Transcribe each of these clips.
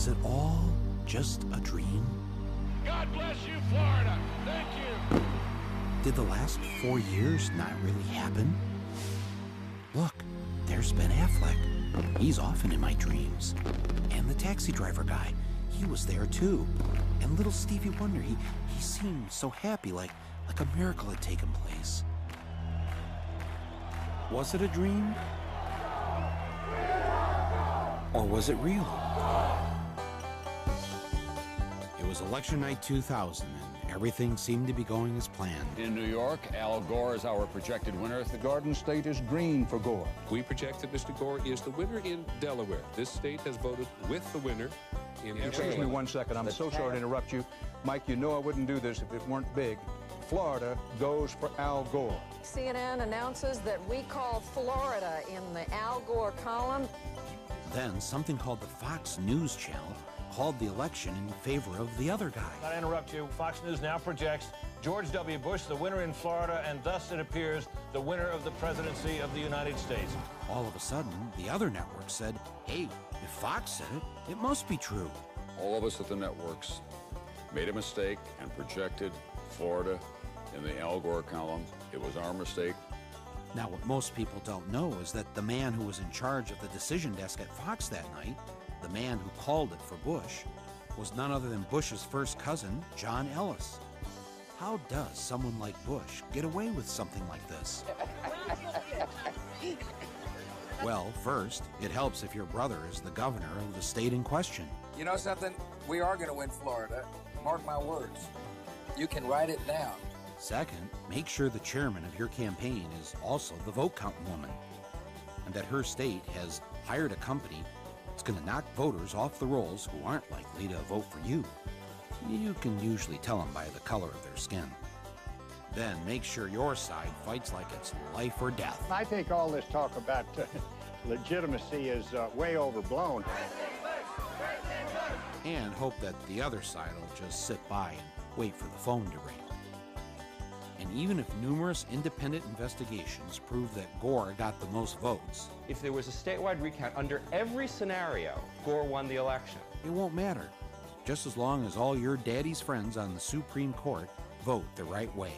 Was it all just a dream? God bless you, Florida. Thank you. Did the last 4 years not really happen? Look, there's Ben Affleck. He's often in my dreams. And the taxi driver guy, he was there too. And little Stevie Wonder, he seemed so happy, like a miracle had taken place. Was it a dream? Or was it real? It was election night 2000, and everything seemed to be going as planned. In New York, Al Gore is our projected winner. The Garden State is green for Gore. We project that Mr. Gore is the winner in Delaware. This state has voted with the winner in Excuse me 1 second. I'm so sorry to interrupt you. Mike, you know I wouldn't do this if it weren't big. Florida goes for Al Gore. CNN announces that we call Florida in the Al Gore column. Then something called the Fox News Channel called the election in favor of the other guy. Not to interrupt you, Fox News now projects George W. Bush the winner in Florida, and thus it appears the winner of the presidency of the United States. All of a sudden, the other network said, hey, if Fox said it, it must be true. All of us at the networks made a mistake and projected Florida in the Al Gore column. It was our mistake. Now, what most people don't know is that the man who was in charge of the decision desk at Fox that night, the man who called it for Bush, was none other than Bush's first cousin, John Ellis. How does someone like Bush get away with something like this? Well, first, it helps if your brother is the governor of the state in question. You know something? We are going to win Florida. Mark my words. You can write it down. Second, make sure the chairman of your campaign is also the vote counting woman, and that her state has hired a company that's going to knock voters off the rolls who aren't likely to vote for you. You can usually tell them by the color of their skin. Then make sure your side fights like it's life or death. I think all this talk about legitimacy is way overblown. And hope that the other side will just sit by and wait for the phone to ring. And even if numerous independent investigations prove that Gore got the most votes, if there was a statewide recount under every scenario, Gore won the election. It won't matter, just as long as all your daddy's friends on the Supreme Court vote the right way.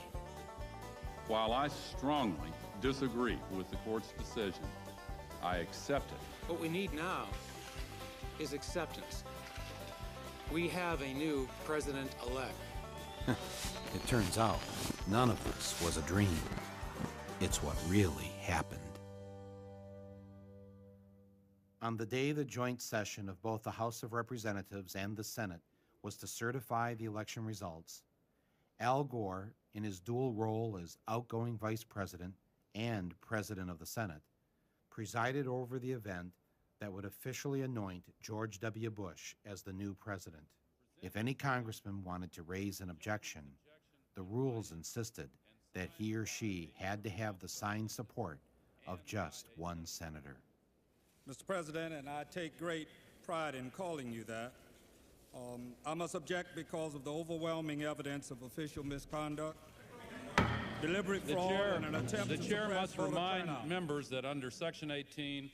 While I strongly disagree with the court's decision, I accept it. What we need now is acceptance. We have a new president-elect. It turns out none of this was a dream. It's what really happened. On the day the joint session of both the House of Representatives and the Senate was to certify the election results, Al Gore, in his dual role as outgoing Vice President and President of the Senate, presided over the event that would officially anoint George W. Bush as the new president. If any congressman wanted to raise an objection, the rules insisted that he or she had to have the signed support of just one senator. Mr. President, and I take great pride in calling you that, I must object because of the overwhelming evidence of official misconduct, deliberate fraud, and an attempt to suppress voter turnout. The chair must remind members that under Section 18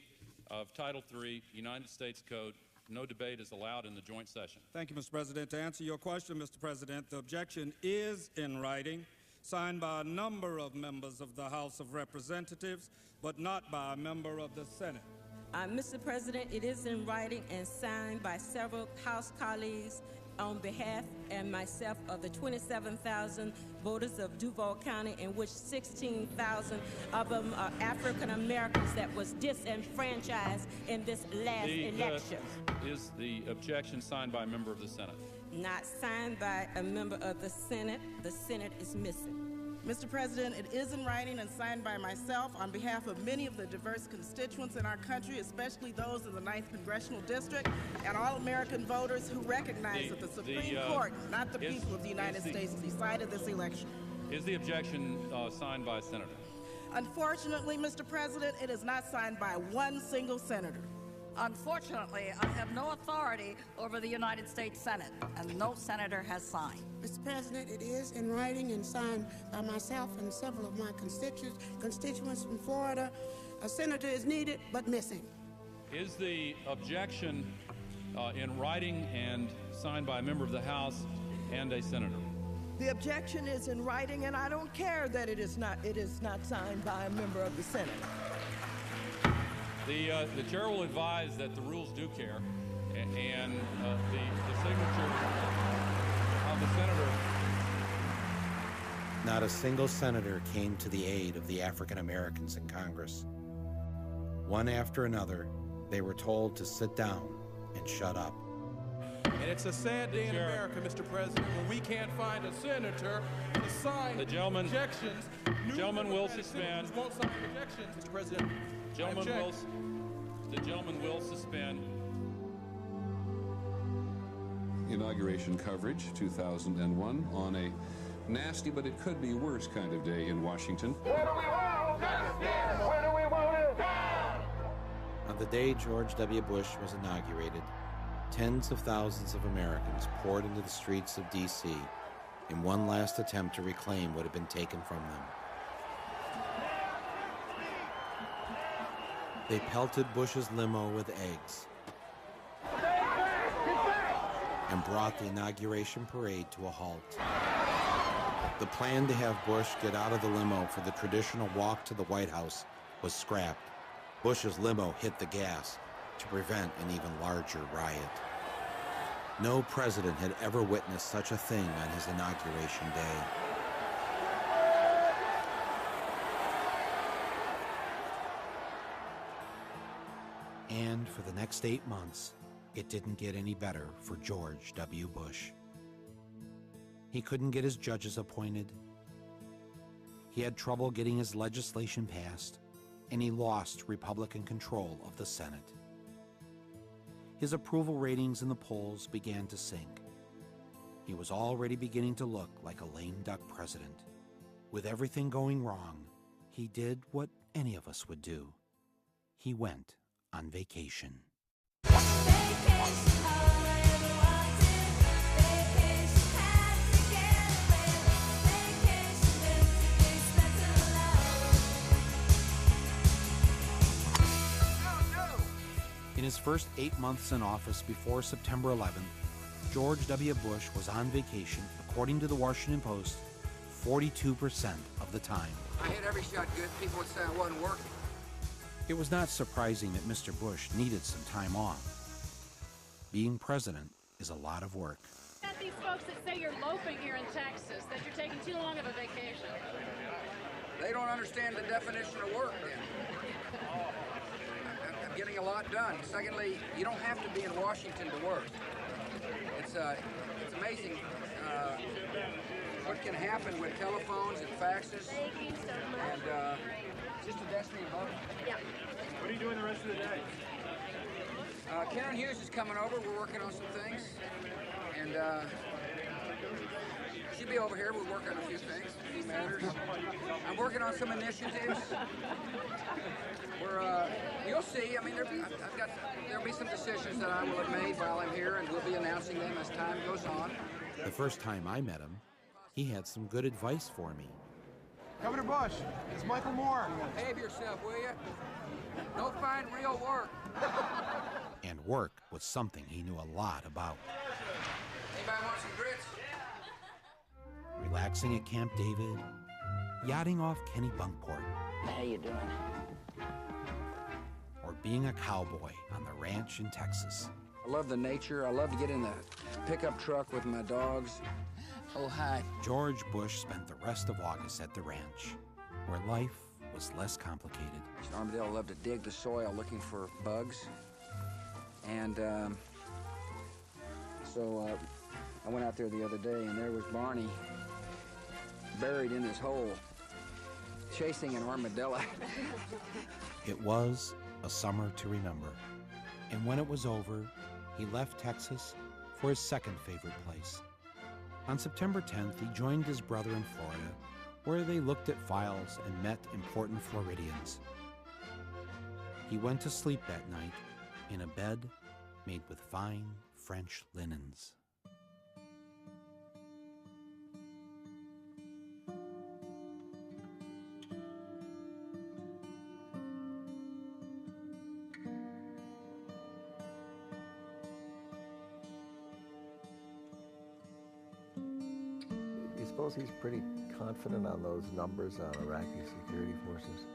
of Title III, United States Code, no debate is allowed in the joint session. Thank you, Mr. President. To answer your question, Mr. President, the objection is in writing, signed by a number of members of the House of Representatives, but not by a member of the Senate. Mr. President, it is in writing and signed by several House colleagues on behalf and myself of the 27,000 voters of Duval County, in which 16,000 of them are African Americans that was disenfranchised in this last election. Is the objection signed by a member of the Senate? Not signed by a member of the Senate. The Senate is missing. Mr. President, it is in writing and signed by myself on behalf of many of the diverse constituents in our country, especially those in the 9th Congressional District, and all American voters who recognize that the Supreme Court, not the people of the United States, decided this election. Is the objection signed by a senator? Unfortunately, Mr. President, it is not signed by one single senator. Unfortunately, I have no authority over the United States Senate, and no senator has signed. Mr. President, it is in writing and signed by myself and several of my constituents from Florida. A senator is needed, but missing. Is the objection in writing and signed by a member of the House and a senator. The objection is in writing, and I don't care that it is not signed by a member of the Senate. The chair will advise that the rules do care, and the signature of the senator. Not a single senator came to the aid of the African Americans in Congress. One after another, they were told to sit down and shut up. And it's a sad day in America, Mr. President, when we can't find a senator to sign objections. The gentleman will suspend. Won't sign objections, Mr. President. The gentleman will suspend. Inauguration coverage, 2001, on a nasty but it could be worse kind of day in Washington. Where do we want justice? Where do we want it down? On the day George W. Bush was inaugurated, tens of thousands of Americans poured into the streets of D.C. in one last attempt to reclaim what had been taken from them. They pelted Bush's limo with eggs and brought the inauguration parade to a halt. The plan to have Bush get out of the limo for the traditional walk to the White House was scrapped. Bush's limo hit the gas to prevent an even larger riot. No president had ever witnessed such a thing on his inauguration day. And for the next 8 months, it didn't get any better for George W. Bush. He couldn't get his judges appointed. He had trouble getting his legislation passed, and he lost Republican control of the Senate. His approval ratings in the polls began to sink. He was already beginning to look like a lame duck president. With everything going wrong, he did what any of us would do. He went on vacation. In his first 8 months in office before September 11th, George W. Bush was on vacation, according to the Washington Post, 42% of the time. I hit every shot good. People would say I wasn't working. It was not surprising that Mr. Bush needed some time off. Being president is a lot of work. At these folks that say you're loafing here in Texas, that you're taking too long of a vacation. They don't understand the definition of work then. I'm getting a lot done. Secondly, you don't have to be in Washington to work. It's amazing what can happen with telephones and faxes. Thank you so much. And just a destiny vote. Yeah. What are you doing the rest of the day? Karen Hughes is coming over. We're working on some things. And she'll be over here. We'll work on a few things, a few matters. I'm working on some initiatives. You'll see. I mean, there'll be some decisions that I will have made while I'm here, and we'll be announcing them as time goes on. The first time I met him, he had some good advice for me. Governor Bush, it's Michael Moore. Behave yourself, will you? Don't find real work. And work was something he knew a lot about. Anybody want some grits? Relaxing at Camp David, yachting off Kenny Bunkport. How you doing? Or being a cowboy on the ranch in Texas. I love the nature. I love to get in the pickup truck with my dogs. Oh, hi. George Bush spent the rest of August at the ranch, where life was less complicated. Armadillo loved to dig the soil looking for bugs. And so I went out there the other day, and there was Barney buried in his hole, chasing an armadillo. It was a summer to remember. And when it was over, he left Texas for his second favorite place. On September 10th, he joined his brother in Florida, where they looked at files and met important Floridians. He went to sleep that night in a bed made with fine French linens. suppose he's pretty confident on those numbers on Iraqi security forces.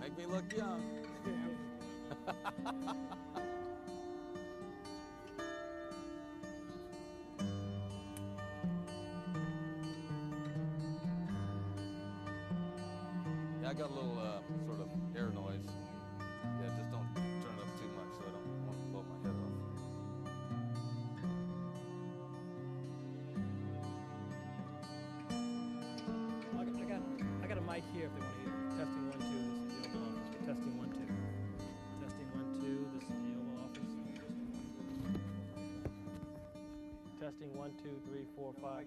Make me look young. Yeah, I got a little sort of air noise. Yeah, just don't turn it up too much so I don't want to blow my head off. I got a mic here if they want to hear. Testing 1 2. This is the Oval Office. Testing 1 2. Testing 1 2. This is the Oval Office. Testing 1 2 3 4 5.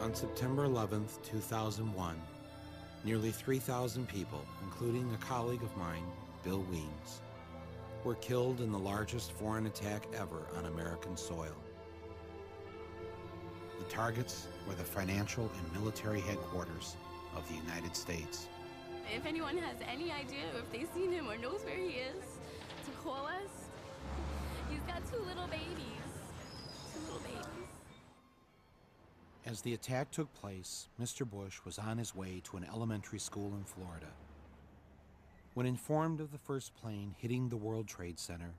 On September 11th, 2001, nearly 3,000 people, including a colleague of mine, Bill Weems, were killed in the largest foreign attack ever on American soil. The targets were the financial and military headquarters of the United States. If anyone has any idea, if they've seen him or knows where he is, to call us. He's got two little babies. As the attack took place, Mr. Bush was on his way to an elementary school in Florida. When informed of the first plane hitting the World Trade Center,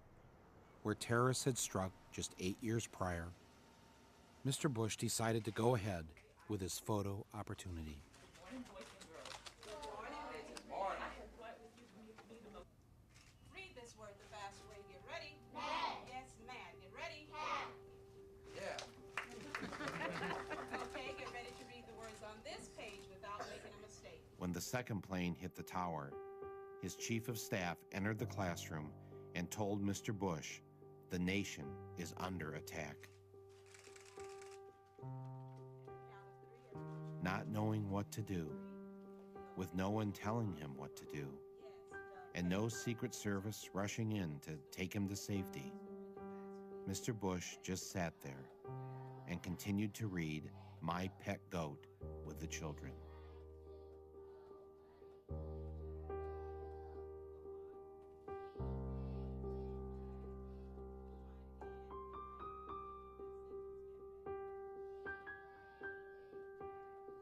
where terrorists had struck just 8 years prior, Mr. Bush decided to go ahead with his photo opportunity. Read this word the fast way. Get ready. Mad. Yes, mad. Get ready. Mad. Yeah. Okay, get ready to read the words on this page without making a mistake. When the second plane hit the tower, his chief of staff entered the classroom and told Mr. Bush, the nation is under attack. Not knowing what to do, with no one telling him what to do, and no Secret Service rushing in to take him to safety, Mr. Bush just sat there and continued to read My Pet Goat with the children.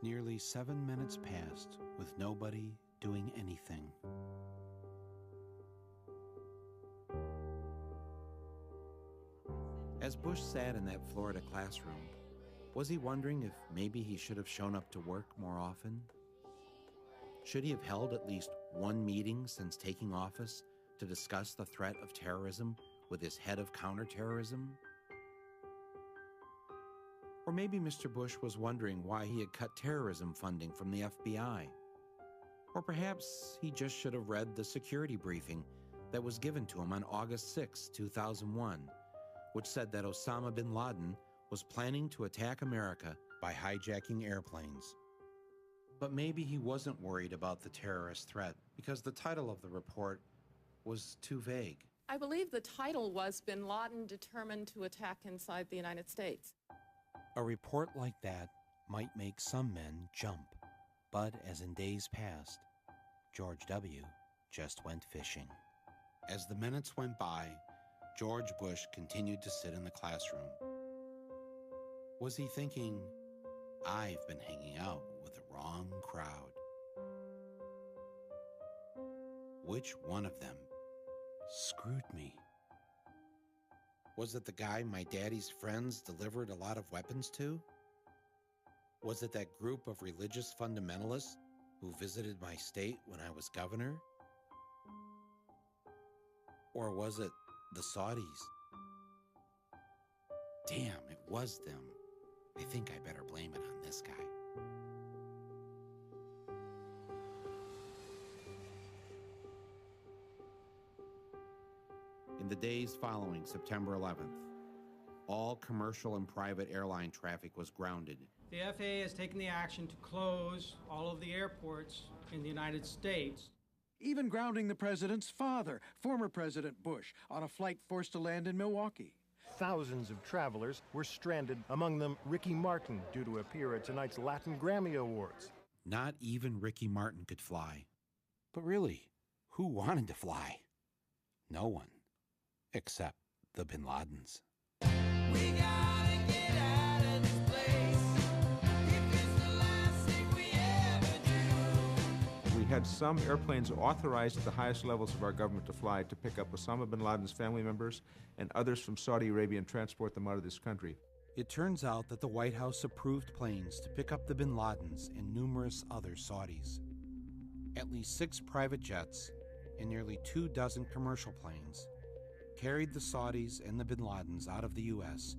Nearly 7 minutes passed with nobody doing anything. As Bush sat in that Florida classroom, was he wondering if maybe he should have shown up to work more often? Should he have held at least one meeting since taking office to discuss the threat of terrorism with his head of counterterrorism? Or maybe Mr. Bush was wondering why he had cut terrorism funding from the FBI. Or perhaps he just should have read the security briefing that was given to him on August 6, 2001, which said that Osama bin Laden was planning to attack America by hijacking airplanes. But maybe he wasn't worried about the terrorist threat because the title of the report was too vague. I believe the title was Bin Laden Determined to Attack Inside the United States. A report like that might make some men jump, but as in days past, George W. just went fishing. As the minutes went by, George Bush continued to sit in the classroom. Was he thinking, I've been hanging out with the wrong crowd? Which one of them screwed me? Was it the guy my daddy's friends delivered a lot of weapons to? Was it that group of religious fundamentalists who visited my state when I was governor? Or was it the Saudis? Damn, it was them. I think I better blame it on this guy. In the days following September 11th, all commercial and private airline traffic was grounded. The FAA has taken the action to close all of the airports in the United States. Even grounding the president's father, former President Bush, on a flight forced to land in Milwaukee. Thousands of travelers were stranded, among them Ricky Martin, due to appear at tonight's Latin Grammy Awards. Not even Ricky Martin could fly. But really, who wanted to fly? No one. Except the Bin Ladens. We gotta get out of this place. If it's the last thing we ever do. We had some airplanes authorized at the highest levels of our government to fly to pick up Osama bin Laden's family members and others from Saudi Arabia and transport them out of this country. It turns out that the White House approved planes to pick up the Bin Ladens and numerous other Saudis. At least 6 private jets and nearly 24 commercial planes carried the Saudis and the Bin Ladens out of the U.S.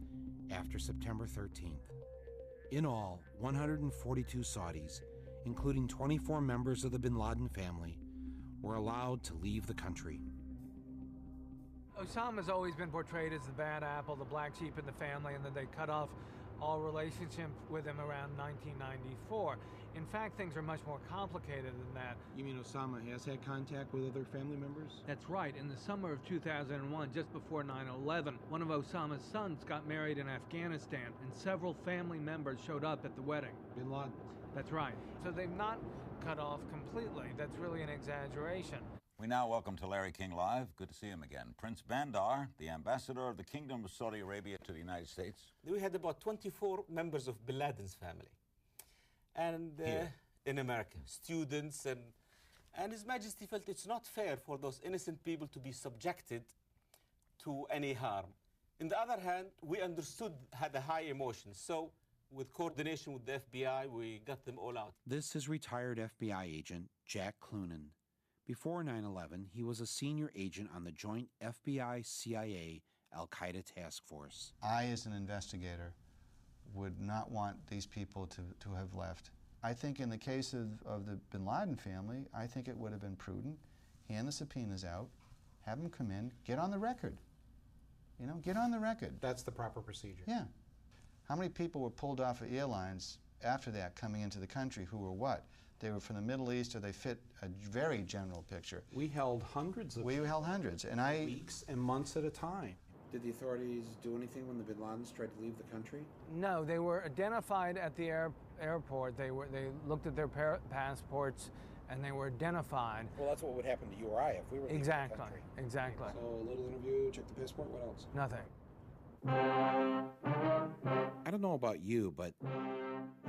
after September 13th. In all, 142 Saudis, including 24 members of the Bin Laden family, were allowed to leave the country. Osama's always been portrayed as the bad apple, the black sheep in the family, and that they cut off all relationship with him around 1994. In fact, things are much more complicated than that. You mean Osama has had contact with other family members? That's right. In the summer of 2001, just before 9/11, one of Osama's sons got married in Afghanistan, and several family members showed up at the wedding. Bin Laden. That's right. So they've not cut off completely. That's really an exaggeration. We now welcome to Larry King Live. Good to see him again. Prince Bandar, the ambassador of the Kingdom of Saudi Arabia to the United States. We had about 24 members of Bin Laden's family. And in America, students, and His Majesty felt it's not fair for those innocent people to be subjected to any harm. On the other hand, we understood had a high emotion, so with coordination with the FBI, we got them all out. This is retired FBI agent Jack Clunan. Before 9/11, he was a senior agent on the joint FBI-CIA Al-Qaeda task force. I, as an investigator, would not want these people to have left. I think in the case of the Bin Laden family, I think it would have been prudent. Hand the subpoenas out, have them come in, get on the record. You know, get on the record. That's the proper procedure. Yeah. How many people were pulled off of airlines after that coming into the country who were what? They were from the Middle East, or they fit a very general picture. We held hundreds of and weeks and months at a time. Did the authorities do anything when the Bin Ladens tried to leave the country? No, they were identified at the airport. They looked at their passports, and they were identified. Well, that's what would happen to you or I if we were leaving the country. Exactly. So a little interview, check the passport, what else? Nothing. I don't know about you, but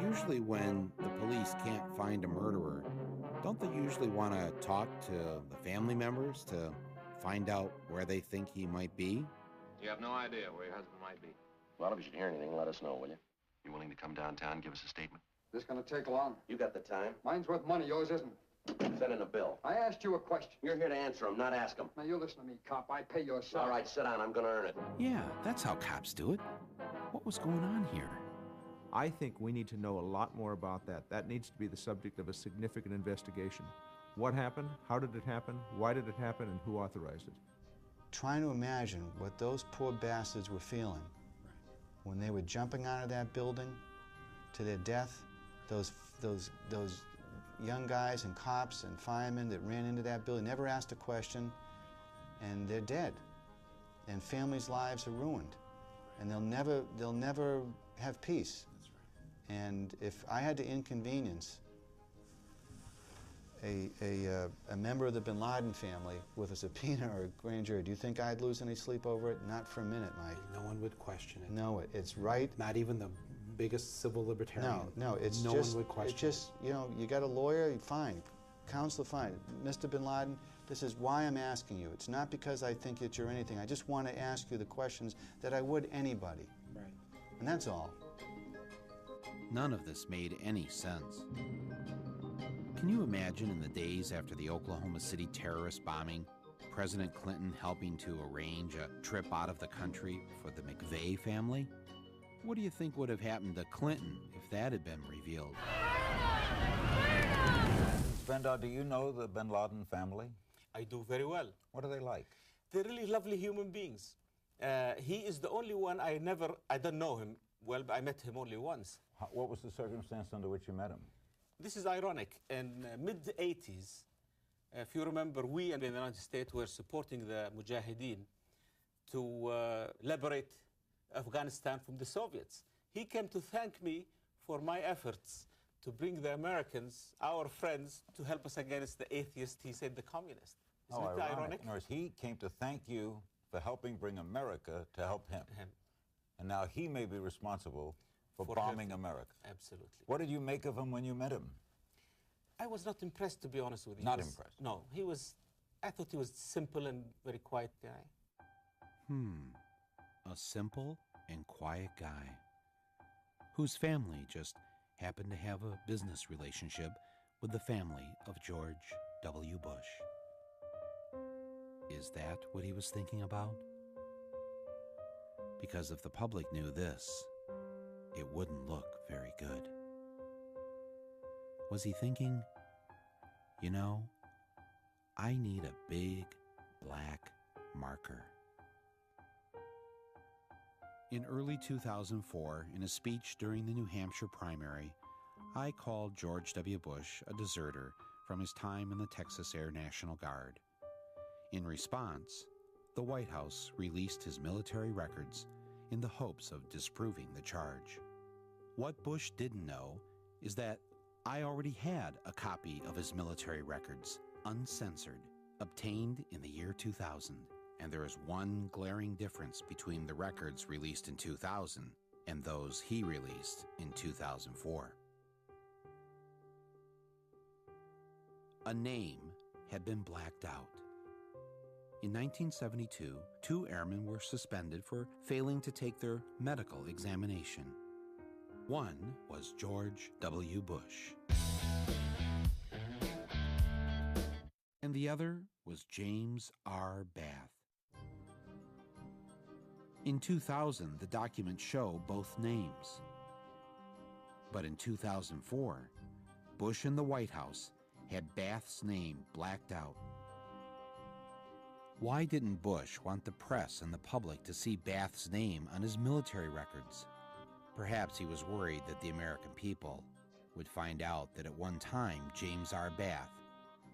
usually when the police can't find a murderer, don't they usually want to talk to the family members to find out where they think he might be? You have no idea where your husband might be. Well, if you should hear anything, let us know, will you? You willing to come downtown and give us a statement? This gonna take long. You got the time? Mine's worth money, yours isn't. Send in a bill. I asked you a question. You're here to answer them, not ask them. Now, you listen to me, cop. I pay your salary. All right, sit down. I'm gonna earn it. Yeah, that's how cops do it. What was going on here? I think we need to know a lot more about that. That needs to be the subject of a significant investigation. What happened? How did it happen? Why did it happen? And who authorized it? Trying to imagine what those poor bastards were feeling when they were jumping out of that building to their death. Those young guys and cops and firemen that ran into that building, never asked a question, and they're dead. And families' lives are ruined, and they'll never have peace. That's right. And if I had to inconvenience a member of the Bin Laden family with a subpoena or a grand jury, do you think I'd lose any sleep over it? Not for a minute, Mike. No one would question it. No, it's right. Not even the biggest civil libertarian. No, it's no just, one would question it's just, you know, you got a lawyer, fine. Counsel, fine. Mr. Bin Laden, this is why I'm asking you. It's not because I think that you're anything. I just want to ask you the questions that I would anybody. Right. And that's all. None of this made any sense. Can you imagine in the days after the Oklahoma City terrorist bombing, President Clinton helping to arrange a trip out of the country for the McVeigh family? What do you think would have happened to Clinton if that had been revealed? Bandar, do you know the Bin Laden family? I do very well. What are they like? They're really lovely human beings. He is the only one I don't know him well, but I met him only once. What was the circumstance under which you met him? This is ironic. In mid-80s, if you remember, we in the United States were supporting the Mujahideen to liberate Afghanistan from the Soviets. He came to thank me for my efforts to bring the Americans, our friends, to help us against the atheists, he said, the communists. Isn't it ironic? In other words, he came to thank you for helping bring America to help him. And now he may be responsible for bombing America. Absolutely. What did you make of him when you met him? I was not impressed, to be honest with you. Not impressed? No, I thought he was simple and very quiet guy. A simple and quiet guy whose family just happened to have a business relationship with the family of George W. Bush. Is that what he was thinking about? Because if the public knew this, it wouldn't look very good. Was he thinking, you know, I need a big black marker? In early 2004, in a speech during the New Hampshire primary, I called George W. Bush a deserter from his time in the Texas Air National Guard. In response, the White House released his military records in the hopes of disproving the charge. What Bush didn't know is that I already had a copy of his military records, uncensored, obtained in the year 2000. And there is one glaring difference between the records released in 2000 and those he released in 2004. A name had been blacked out. In 1972, 2 airmen were suspended for failing to take their medical examination. One was George W. Bush, and the other was James R. Bath. In 2000, the documents show both names. But in 2004, Bush and the White House had Bath's name blacked out. Why didn't Bush want the press and the public to see Bath's name on his military records? Perhaps he was worried that the American people would find out that at one time James R. Bath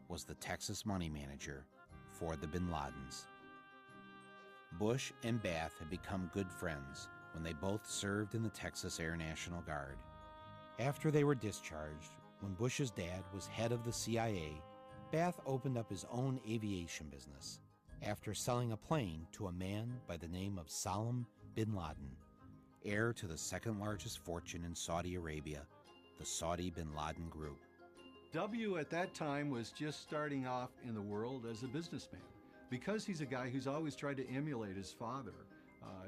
was the Texas money manager for the bin Ladens. Bush and Bath had become good friends when they both served in the Texas Air National Guard. After they were discharged, when Bush's dad was head of the CIA, Bath opened up his own aviation business after selling a plane to a man by the name of Salam bin Laden, heir to the second largest fortune in Saudi Arabia, the Saudi bin Laden Group. W at that time was just starting off in the world as a businessman. Because he's a guy who's always tried to emulate his father,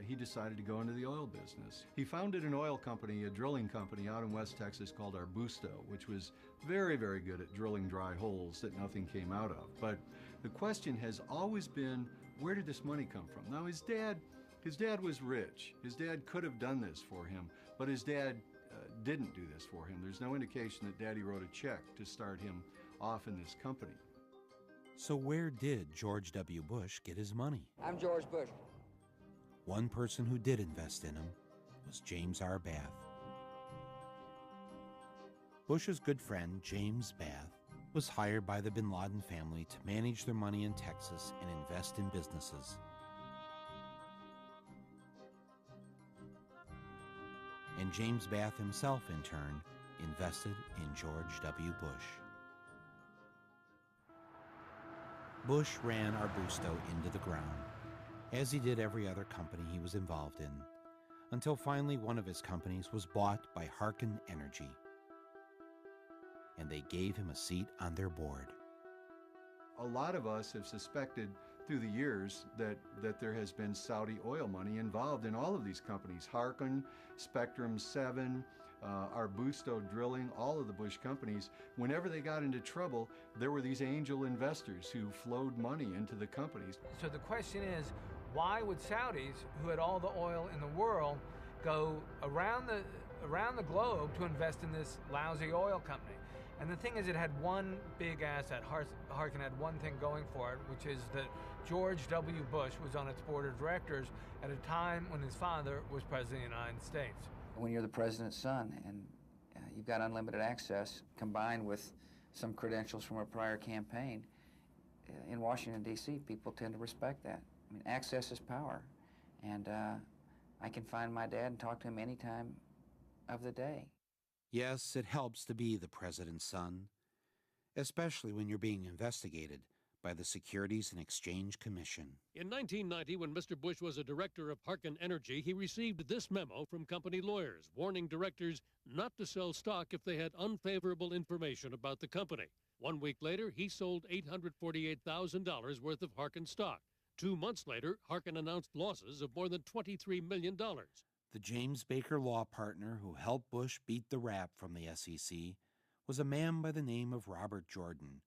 he decided to go into the oil business. He founded an oil company, a drilling company out in West Texas called Arbusto, which was very, very good at drilling dry holes that nothing came out of. But the question has always been, where did this money come from? Now, his dad was rich. His dad could have done this for him, but his dad didn't do this for him. There's no indication that Daddy wrote a check to start him off in this company. So where did George W. Bush get his money? I'm George Bush. One person who did invest in him was James R. Bath. Bush's good friend, James Bath, was hired by the bin Laden family to manage their money in Texas and invest in businesses. And James Bath himself, in turn, invested in George W. Bush. Bush ran Arbusto into the ground, as he did every other company he was involved in, until finally one of his companies was bought by Harken Energy, and they gave him a seat on their board. A lot of us have suspected through the years that there has been Saudi oil money involved in all of these companies. Harken, Spectrum 7, Arbusto Drilling, all of the Bush companies. Whenever they got into trouble, there were these angel investors who flowed money into the companies. So the question is, why would Saudis, who had all the oil in the world, go around the globe to invest in this lousy oil company? And the thing is, it had one big asset. Harken had one thing going for it, which is that George W. Bush was on its board of directors at a time when his father was president of the United States. When you're the president's son and you've got unlimited access combined with some credentials from a prior campaign, in Washington, D.C., people tend to respect that. I mean, access is power. And I can find my dad and talk to him any time of the day. Yes, it helps to be the president's son, especially when you're being investigated by the Securities and Exchange Commission. In 1990, when Mr. Bush was a director of Harken Energy, he received this memo from company lawyers warning directors not to sell stock if they had unfavorable information about the company. 1 week later, he sold $848,000 worth of Harken stock. 2 months later, Harken announced losses of more than $23 million. The James Baker law partner who helped Bush beat the rap from the SEC was a man by the name of Robert Jordan,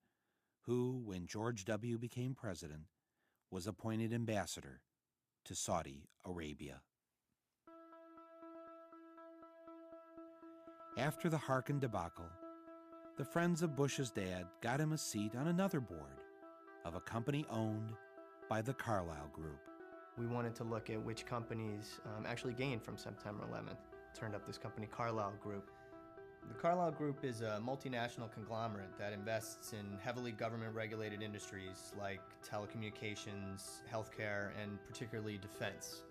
who, when George W. became president, was appointed ambassador to Saudi Arabia. After the Harken debacle, the friends of Bush's dad got him a seat on another board of a company owned by the Carlyle Group. We wanted to look at which companies actually gained from September 11th. Turned up this company, Carlyle Group. The Carlyle Group is a multinational conglomerate that invests in heavily government-regulated industries like telecommunications, healthcare, and particularly defense.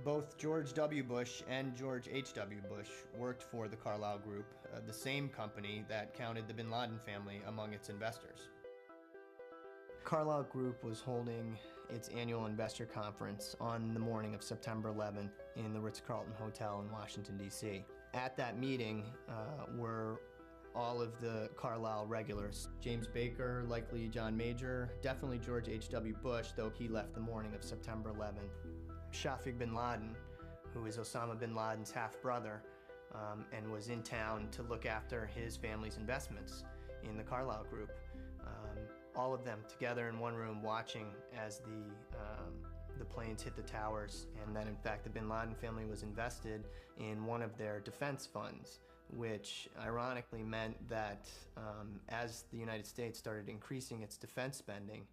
Both George W. Bush and George H.W. Bush worked for the Carlyle Group, the same company that counted the bin Laden family among its investors. Carlyle Group was holding its annual investor conference on the morning of September 11th in the Ritz-Carlton Hotel in Washington, D.C. At that meeting were all of the Carlyle regulars. James Baker, likely John Major, definitely George H.W. Bush, though he left the morning of September 11th. Shafiq bin Laden, who is Osama bin Laden's half-brother, and was in town to look after his family's investments in the Carlyle Group. All of them together in one room watching as the planes hit the towers, and that in fact the bin Laden family was invested in one of their defense funds, which ironically meant that as the United States started increasing its defense spending,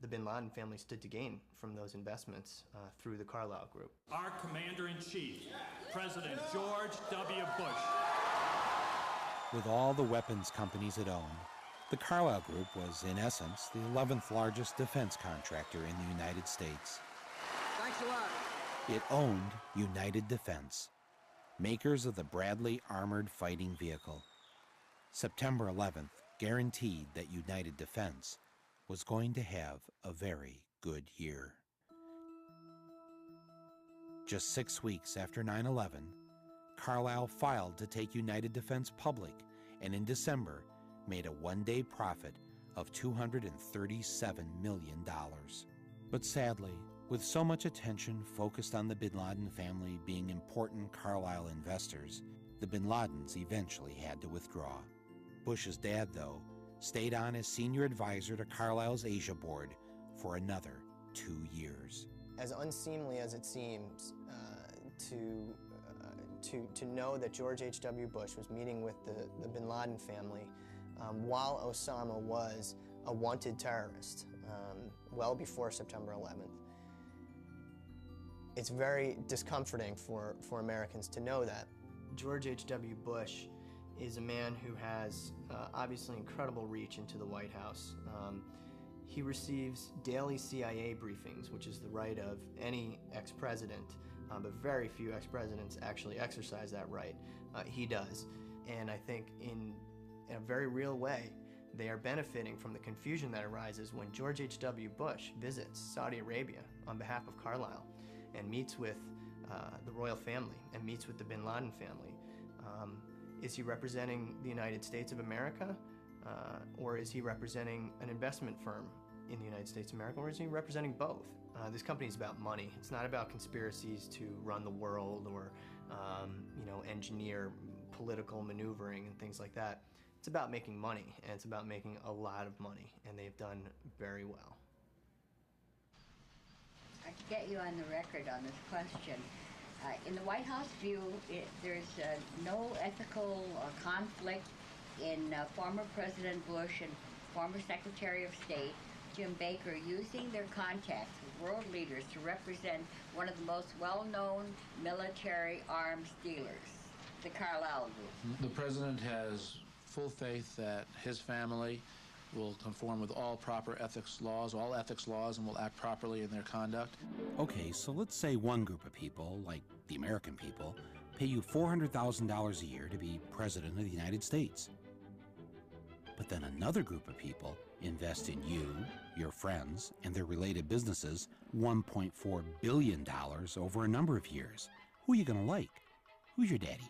the bin Laden family stood to gain from those investments through the Carlyle Group. Our Commander-in-Chief, President George W. Bush. With all the weapons companies it owned, the Carlyle Group was, in essence, the 11th largest defense contractor in the United States. Thanks a lot. It owned United Defense, makers of the Bradley Armored Fighting Vehicle. September 11th guaranteed that United Defense was going to have a very good year. Just 6 weeks after 9/11, Carlyle filed to take United Defense public, and in December made a one-day profit of $237 million. But sadly, with so much attention focused on the bin Laden family being important Carlyle investors, the bin Ladens eventually had to withdraw. Bush's dad, though, stayed on as senior advisor to Carlyle's Asia board for another 2 years. As unseemly as it seems to know that George H.W. Bush was meeting with the bin Laden family while Osama was a wanted terrorist well before September 11th. It's very discomforting for Americans to know that. George H.W. Bush is a man who has obviously incredible reach into the White House. He receives daily CIA briefings, which is the right of any ex-president, but very few ex-presidents actually exercise that right. He does. And I think in a very real way, they are benefiting from the confusion that arises when George H.W. Bush visits Saudi Arabia on behalf of Carlyle and meets with the royal family and meets with the bin Laden family. Is he representing the United States of America, or is he representing an investment firm in the United States of America, or is he representing both? This company is about money. It's not about conspiracies to run the world or engineer political maneuvering and things like that. It's about making money, and it's about making a lot of money, and they've done very well. I can get you on the record on this question. In the White House view, there's no ethical conflict in former President Bush and former Secretary of State Jim Baker using their contacts with world leaders to represent one of the most well-known military arms dealers, the Carlyle Group. The President has full faith that his family will conform with all proper all ethics laws, and will act properly in their conduct. Okay, so let's say one group of people, like the American people, pay you $400,000 a year to be President of the United States. But then another group of people invest in you, your friends, and their related businesses $1.4 billion over a number of years. Who are you gonna like? Who's your daddy?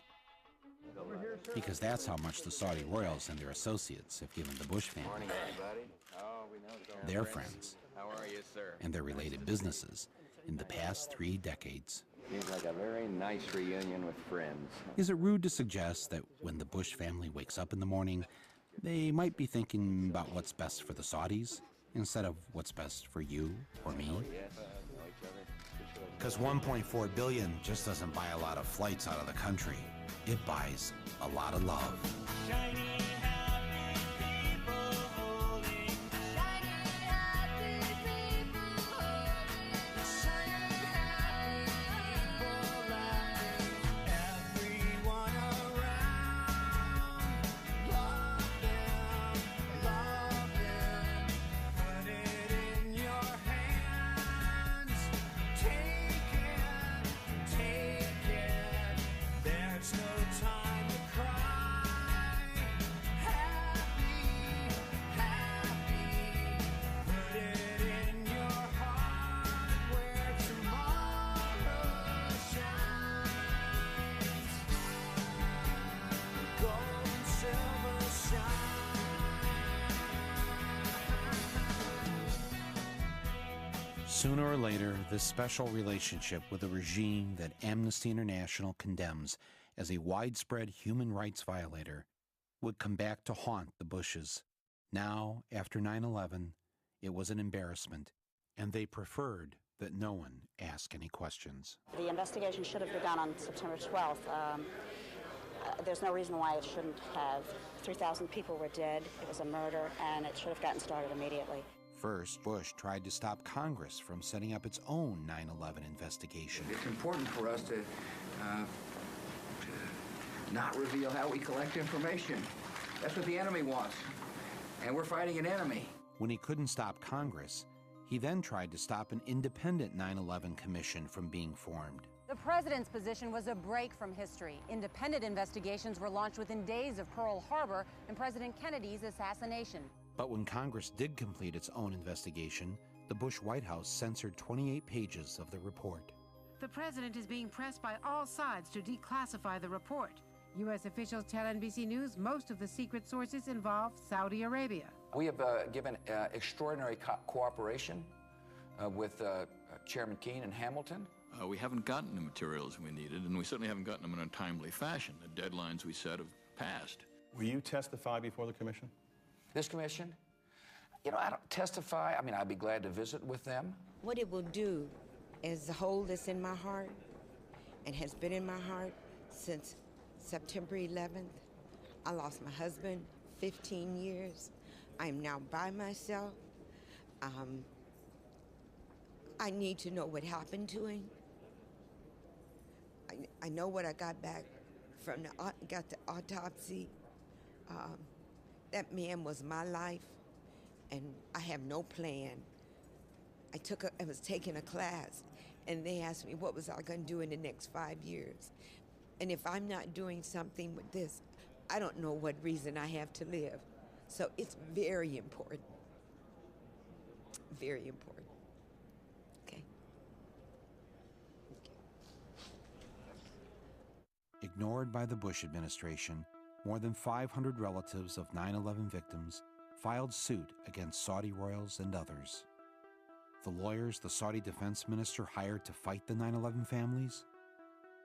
Because that's how much the Saudi royals and their associates have given the Bush family. Morning, everybody. Oh, we know Their friends. How are you, sir? And their related businesses in the past 3 decades. Seems like a very nice reunion with friends. Is it rude to suggest that when the Bush family wakes up in the morning, they might be thinking about what's best for the Saudis instead of what's best for you or me? Because $1.4 billion just doesn't buy a lot of flights out of the country. It buys a lot of love. Sooner or later, this special relationship with a regime that Amnesty International condemns as a widespread human rights violator would come back to haunt the Bushes. Now, after 9/11, it was an embarrassment, and they preferred that no one ask any questions. The investigation should have begun on September 12th. There's no reason why it shouldn't have. 3,000 people were dead, it was a murder, and it should have gotten started immediately. First, Bush tried to stop Congress from setting up its own 9/11 investigation. It's important for us to not reveal how we collect information. That's what the enemy wants, and we're fighting an enemy. When he couldn't stop Congress, he then tried to stop an independent 9/11 commission from being formed. The president's position was a break from history. Independent investigations were launched within days of Pearl Harbor and President Kennedy's assassination. But when Congress did complete its own investigation, the Bush White House censored 28 pages of the report. The president is being pressed by all sides to declassify the report. U.S. officials tell NBC News most of the secret sources involve Saudi Arabia. We have given extraordinary cooperation with Chairman Keane and Hamilton. We haven't gotten the materials we needed, and we certainly haven't gotten them in a timely fashion. The deadlines we set have passed. Will you testify before the commission? This commission? You know, I don't testify. I mean, I'd be glad to visit with them. What it will do is hold this in my heart and has been in my heart since September 11th. I lost my husband, 15 years. I'm now by myself. I need to know what happened to him. I know what I got back from got the autopsy. That man was my life, and I have no plan. I was taking a class, and they asked me what was I going to do in the next 5 years. And if I'm not doing something with this, I don't know what reason I have to live. So it's very important. Very important. Okay. Ignored by the Bush administration, more than 500 relatives of 9/11 victims filed suit against Saudi royals and others. The lawyers the Saudi defense minister hired to fight the 9/11 families?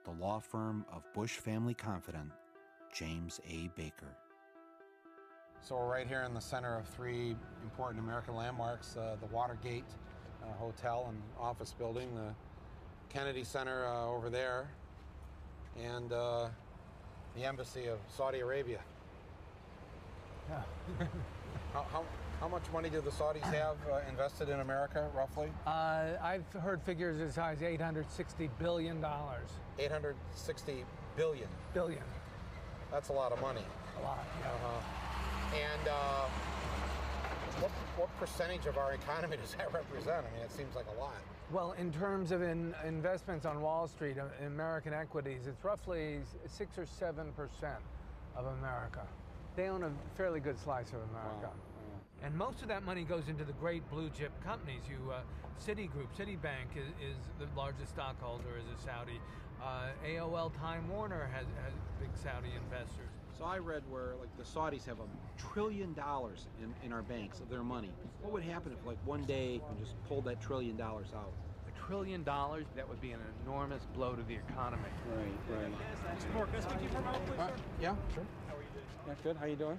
The law firm of Bush family confidant, James A. Baker. So we're right here in the center of three important American landmarks, the Watergate Hotel and office building, the Kennedy Center over there, and the Embassy of Saudi Arabia. Yeah. How much money do the Saudis have invested in America, roughly? I've heard figures as high as $860 billion. 860 billion. Billion. That's a lot of money. A lot, yeah. And what percentage of our economy does that represent? I mean, it seems like a lot. Well, in terms of investments on Wall Street, in American equities, it's roughly 6 or 7% of America. They own a fairly good slice of America. Wow. And most of that money goes into the great blue chip companies. Citigroup, Citibank is the largest stockholder, is a Saudi. AOL Time Warner has big Saudi investors. So I read where like the Saudis have $1 trillion in our banks of their money. What would happen if like one day we just pulled that $1 trillion out? $1 trillion, that would be an enormous blow to the economy. Right. Mr. Moore, can I speak to you for a moment, please, sir? Yeah, sure. How are you doing? Yeah, good. How you doing?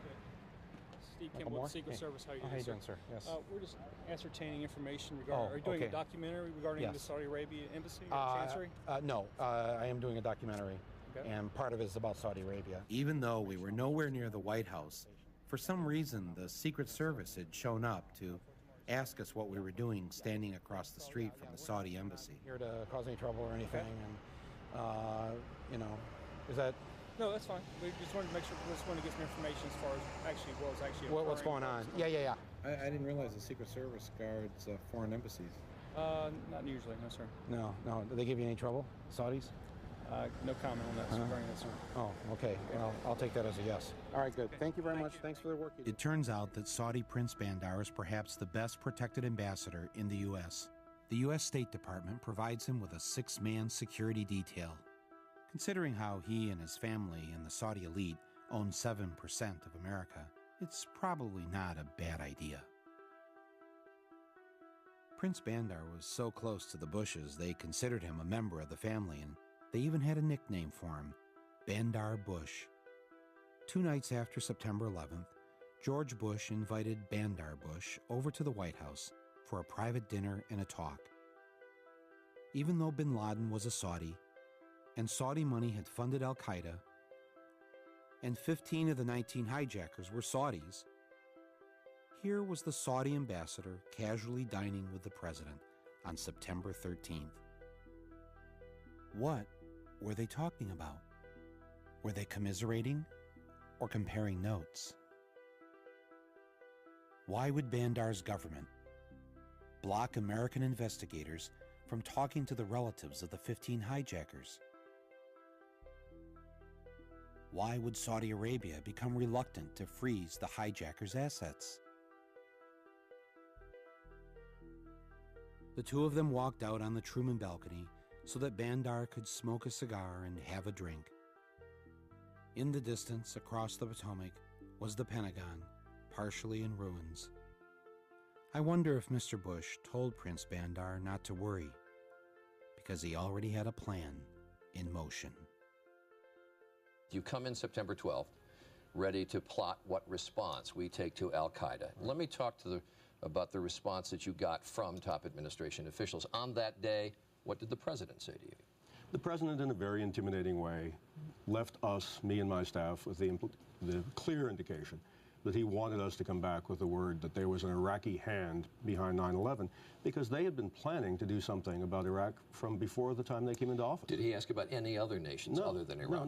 Steve Kimball, Secret Service. How are you doing, How you doing, sir? Yes. We're just ascertaining information regarding. Are you doing a documentary regarding the Saudi Arabia embassy or chancery? No, I am doing a documentary. Okay. And part of it is about Saudi Arabia. Even though we were nowhere near the White House, for some reason the Secret Service had shown up to ask us what we were doing standing across the street from the Saudi embassy. Here to cause any trouble or anything, and is that? No, that's fine. We just wanted to make sure. We just wanted to get some information as far as actually what's going on. Yeah. I didn't realize the Secret Service guards foreign embassies. Not usually, no, sir. No. Do they give you any trouble, Saudis? No comment on that, regarding that, sir. Oh, okay. Well, I'll take that as a yes. All right, good. Thank you very much. Thanks for the work you do. It turns out that Saudi Prince Bandar is perhaps the best protected ambassador in the U.S. The U.S. State Department provides him with a 6-man security detail. Considering how he and his family and the Saudi elite own 7% of America, it's probably not a bad idea. Prince Bandar was so close to the Bushes they considered him a member of the family, and they even had a nickname for him, Bandar Bush. 2 nights after September 11th, George Bush invited Bandar Bush over to the White House for a private dinner and a talk. Even though bin Laden was a Saudi, and Saudi money had funded al-Qaeda, and 15 of the 19 hijackers were Saudis, here was the Saudi ambassador casually dining with the president on September 13th. What were they talking about? Were they commiserating or comparing notes? Why would Bandar's government block American investigators from talking to the relatives of the 15 hijackers? Why would Saudi Arabia become reluctant to freeze the hijackers' assets? The two of them walked out on the Truman balcony so that Bandar could smoke a cigar and have a drink. In the distance, across the Potomac, was the Pentagon, partially in ruins. I wonder if Mr. Bush told Prince Bandar not to worry, because he already had a plan in motion. You come in September 12th, ready to plot what response we take to al-Qaeda. Let me talk about the response that you got from top administration officials. On that day, what did the president say to you? The president, in a very intimidating way, left us, me and my staff, with the clear indication that he wanted us to come back with the word that there was an Iraqi hand behind 9/11, because they had been planning to do something about Iraq from before the time they came into office. Did he ask about any other nations other than Iraq?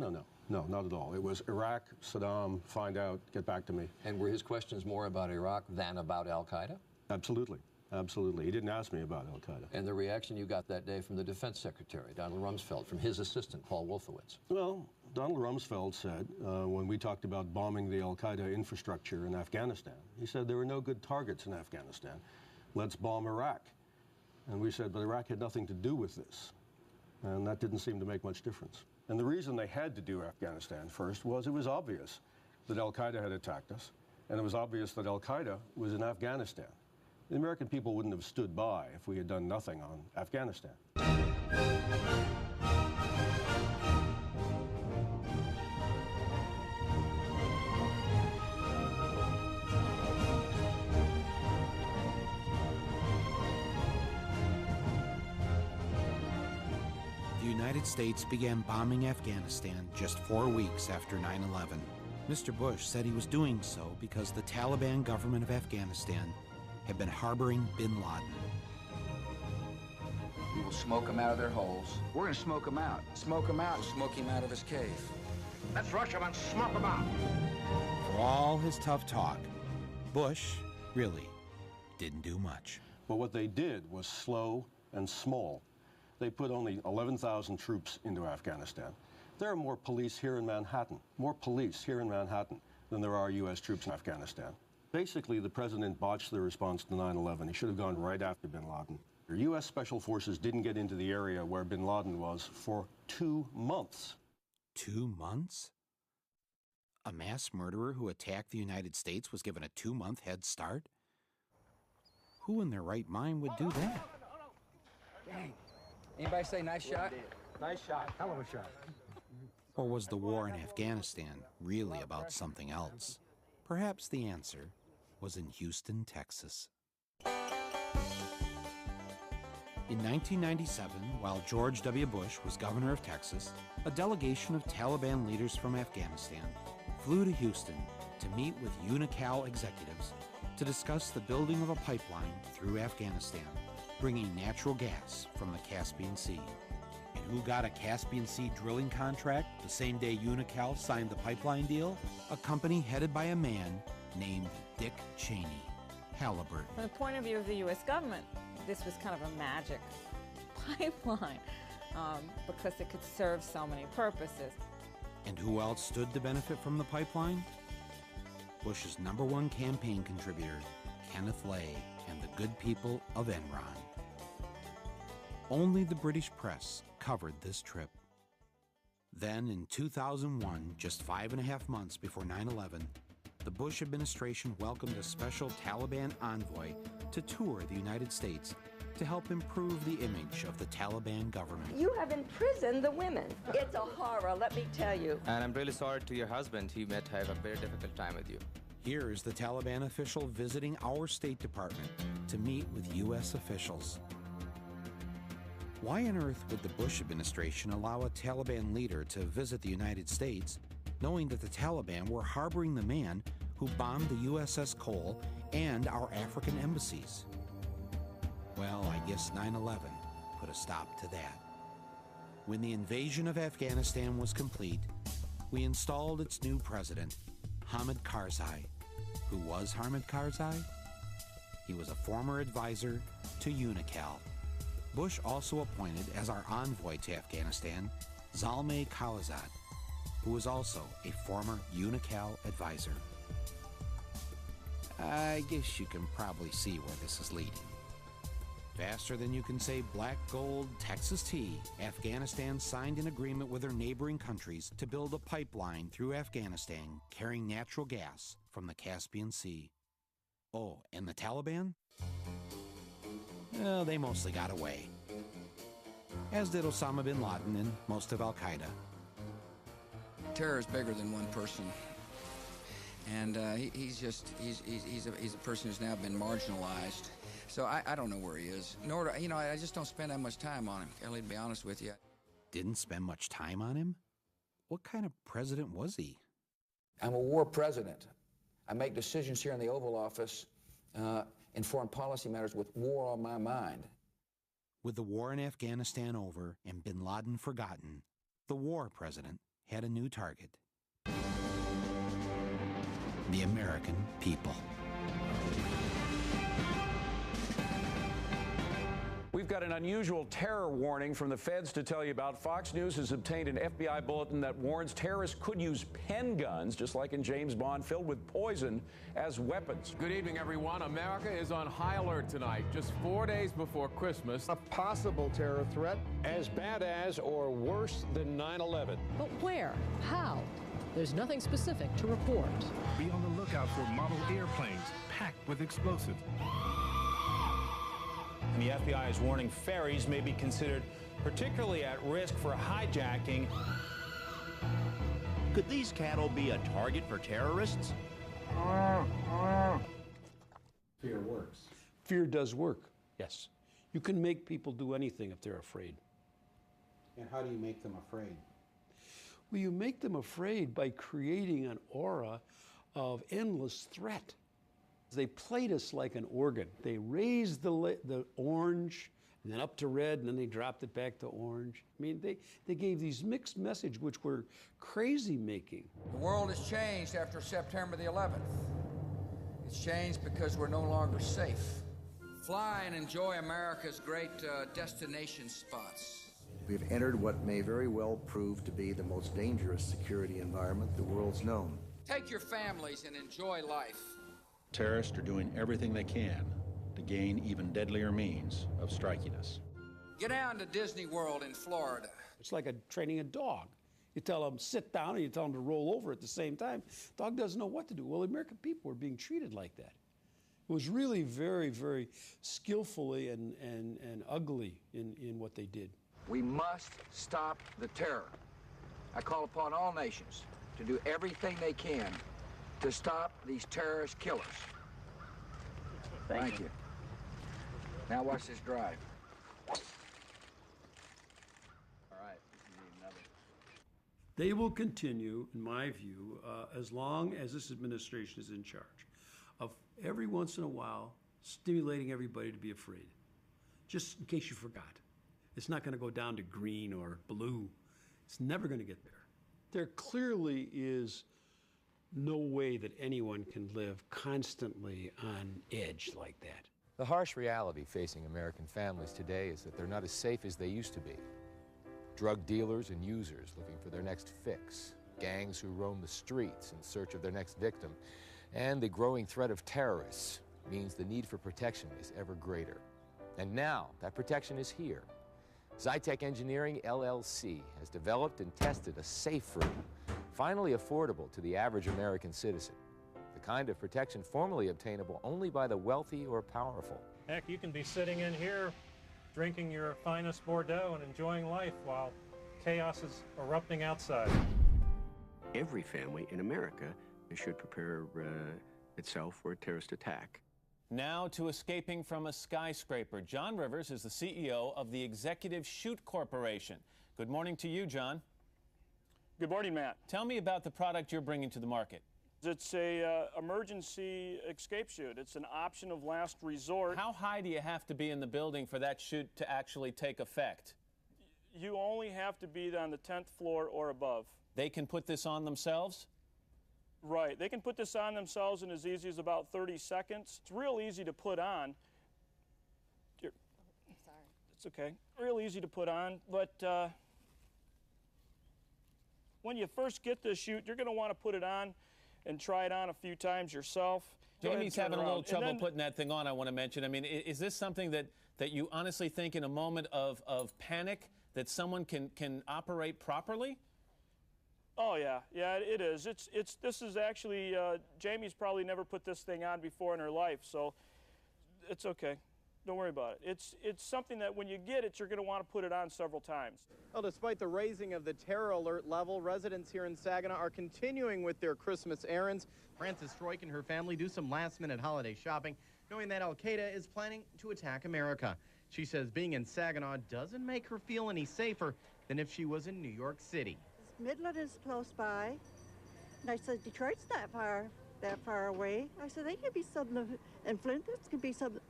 No, not at all. It was Iraq, Saddam, find out, get back to me. And were his questions more about Iraq than about al-Qaeda? Absolutely. Absolutely. He didn't ask me about al-Qaeda. And the reaction you got that day from the defense secretary, Donald Rumsfeld, from his assistant, Paul Wolfowitz? Well, Donald Rumsfeld said, when we talked about bombing the al-Qaeda infrastructure in Afghanistan, he said there were no good targets in Afghanistan. Let's bomb Iraq. And we said, but Iraq had nothing to do with this. And that didn't seem to make much difference. And the reason they had to do Afghanistan first was it was obvious that al-Qaeda had attacked us, and it was obvious that al-Qaeda was in Afghanistan. The American people wouldn't have stood by if we had done nothing on Afghanistan. The United States began bombing Afghanistan just 4 weeks after 9/11. Mr. Bush said he was doing so because the Taliban government of Afghanistan had been harboring bin Laden. We will smoke them out of their holes. We're going to smoke them out. Smoke them out. We'll smoke him out of his cave. Let's rush him and smoke him out. For all his tough talk, Bush really didn't do much. But what they did was slow and small. They put only 11,000 troops into Afghanistan. There are more police here in Manhattan, than there are U.S. troops in Afghanistan. Basically, the president botched the response to 9/11. He should have gone right after bin Laden. The U.S. Special Forces didn't get into the area where bin Laden was for 2 months. 2 months? A mass murderer who attacked the United States was given a 2-month head start? Who in their right mind would do that? Dang. Anybody say nice shot? Nice shot. Hell of a shot. Or was the war in Afghanistan really about something else? Perhaps the answer was in Houston, Texas. In 1997, while George W. Bush was governor of Texas, a delegation of Taliban leaders from Afghanistan flew to Houston to meet with UNICAL executives to discuss the building of a pipeline through Afghanistan, bringing natural gas from the Caspian Sea. And who got a Caspian Sea drilling contract the same day UNICAL signed the pipeline deal? A company headed by a man named Dick Cheney, Halliburton. From the point of view of the U.S. government, this was kind of a magic pipeline because it could serve so many purposes. And who else stood to benefit from the pipeline? Bush's #1 campaign contributor, Kenneth Lay, and the good people of Enron. Only the British press covered this trip. Then, in 2001, just 5.5 months before 9/11, the Bush administration welcomed a special Taliban envoy to tour the United States to help improve the image of the Taliban government. You have imprisoned the women. It's a horror, let me tell you. And I'm really sorry to your husband. He might have a very difficult time with you. Here is the Taliban official visiting our State Department to meet with U.S. officials. Why on earth would the Bush administration allow a Taliban leader to visit the United States, knowing that the Taliban were harboring the man who bombed the USS Cole and our African embassies? Well, I guess 9/11 put a stop to that. When the invasion of Afghanistan was complete, we installed its new president, Hamid Karzai. Who was Hamid Karzai? He was a former advisor to UNICAL. Bush also appointed as our envoy to Afghanistan, Zalmay Khalilzad, who was also a former UNICAL advisor. I guess you can probably see where this is leading. Faster than you can say black gold Texas tea, Afghanistan signed an agreement with their neighboring countries to build a pipeline through Afghanistan carrying natural gas from the Caspian Sea. Oh, and the Taliban? Well, they mostly got away. As did Osama bin Laden and most of Al-Qaeda. Terror is bigger than one person. And he's a person who's now been marginalized. So I don't know where he is. Nor do, I just don't spend that much time on him, Kelly, to be honest with you. Didn't spend much time on him? What kind of president was he? I'm a war president. I make decisions here in the Oval Office in foreign policy matters with war on my mind. With the war in Afghanistan over and bin Laden forgotten, the war president had a new target. The American people. We've got an unusual terror warning from the feds to tell you about. Fox News has obtained an FBI bulletin that warns terrorists could use pen guns, just like in James Bond, filled with poison as weapons. Good evening, everyone. America is on high alert tonight, just 4 days before Christmas. A possible terror threat as bad as or worse than 9/11. But where? How? There's nothing specific to report. Be on the lookout for model airplanes packed with explosives. And the FBI is warning ferries may be considered particularly at risk for hijacking. Could these cattle be a target for terrorists? Fear works. Fear does work, yes. You can make people do anything if they're afraid. And how do you make them afraid? Well, you make them afraid by creating an aura of endless threat. They played us like an organ. They raised the orange, and then up to red, and then they dropped it back to orange. I mean, they gave these mixed messages which were crazy-making. The world has changed after September the 11th. It's changed because we're no longer safe. Fly and enjoy America's great destination spots. We've entered what may very well prove to be the most dangerous security environment the world's known. Take your families and enjoy life. Terrorists are doing everything they can to gain even deadlier means of striking us. Get down to Disney World in Florida. It's like training a dog. You tell them sit down and you tell them to roll over at the same time. Dog doesn't know what to do. Well, the American people were being treated like that. It was really very, very skillfully and ugly in what they did. We must stop the terror. I call upon all nations to do everything they can to stop these terrorist killers. Thank you. Now watch this drive. All right. They will continue, in my view, as long as this administration is in charge, of every once in a while stimulating everybody to be afraid. Just in case you forgot. It's not going to go down to green or blue. It's never going to get there. There clearly is no way that anyone can live constantly on edge like that. The harsh reality facing American families today is that they're not as safe as they used to be. Drug dealers and users looking for their next fix, gangs who roam the streets in search of their next victim, and the growing threat of terrorists means the need for protection is ever greater. And now, that protection is here. Zytec Engineering, LLC, has developed and tested a safe route, finally affordable to the average American citizen. The kind of protection formerly obtainable only by the wealthy or powerful. Heck, you can be sitting in here drinking your finest Bordeaux and enjoying life while chaos is erupting outside. Every family in America should prepare itself for a terrorist attack. Now to escaping from a skyscraper. John Rivers is the CEO of the Executive Chute Corporation. Good morning to you, John. Good morning, Matt. Tell me about the product you're bringing to the market. It's a emergency escape chute. It's an option of last resort. How high do you have to be in the building for that chute to actually take effect? You only have to be on the 10th floor or above. They can put this on themselves? Right. They can put this on themselves in as easy as about 30 seconds. It's real easy to put on. I'm sorry. It's okay. Real easy to put on, but when you first get this chute, you're going to want to put it on and try it on a few times yourself. Jamie's having a little trouble putting that thing on, I want to mention. I mean, is this something that you honestly think in a moment of panic that someone can operate properly? Oh, yeah. Yeah, it is. This is actually, Jamie's probably never put this thing on before in her life, so it's okay. Don't worry about it. It's something that when you get it, you're going to want to put it on several times. Well, despite the raising of the terror alert level, residents here in Saginaw are continuing with their Christmas errands. Frances Stroik and her family do some last-minute holiday shopping, knowing that Al-Qaeda is planning to attack America. She says being in Saginaw doesn't make her feel any safer than if she was in New York City. Midland is close by, and I said, Detroit's not that far away. I said, they could be something, and Flint, this could be something,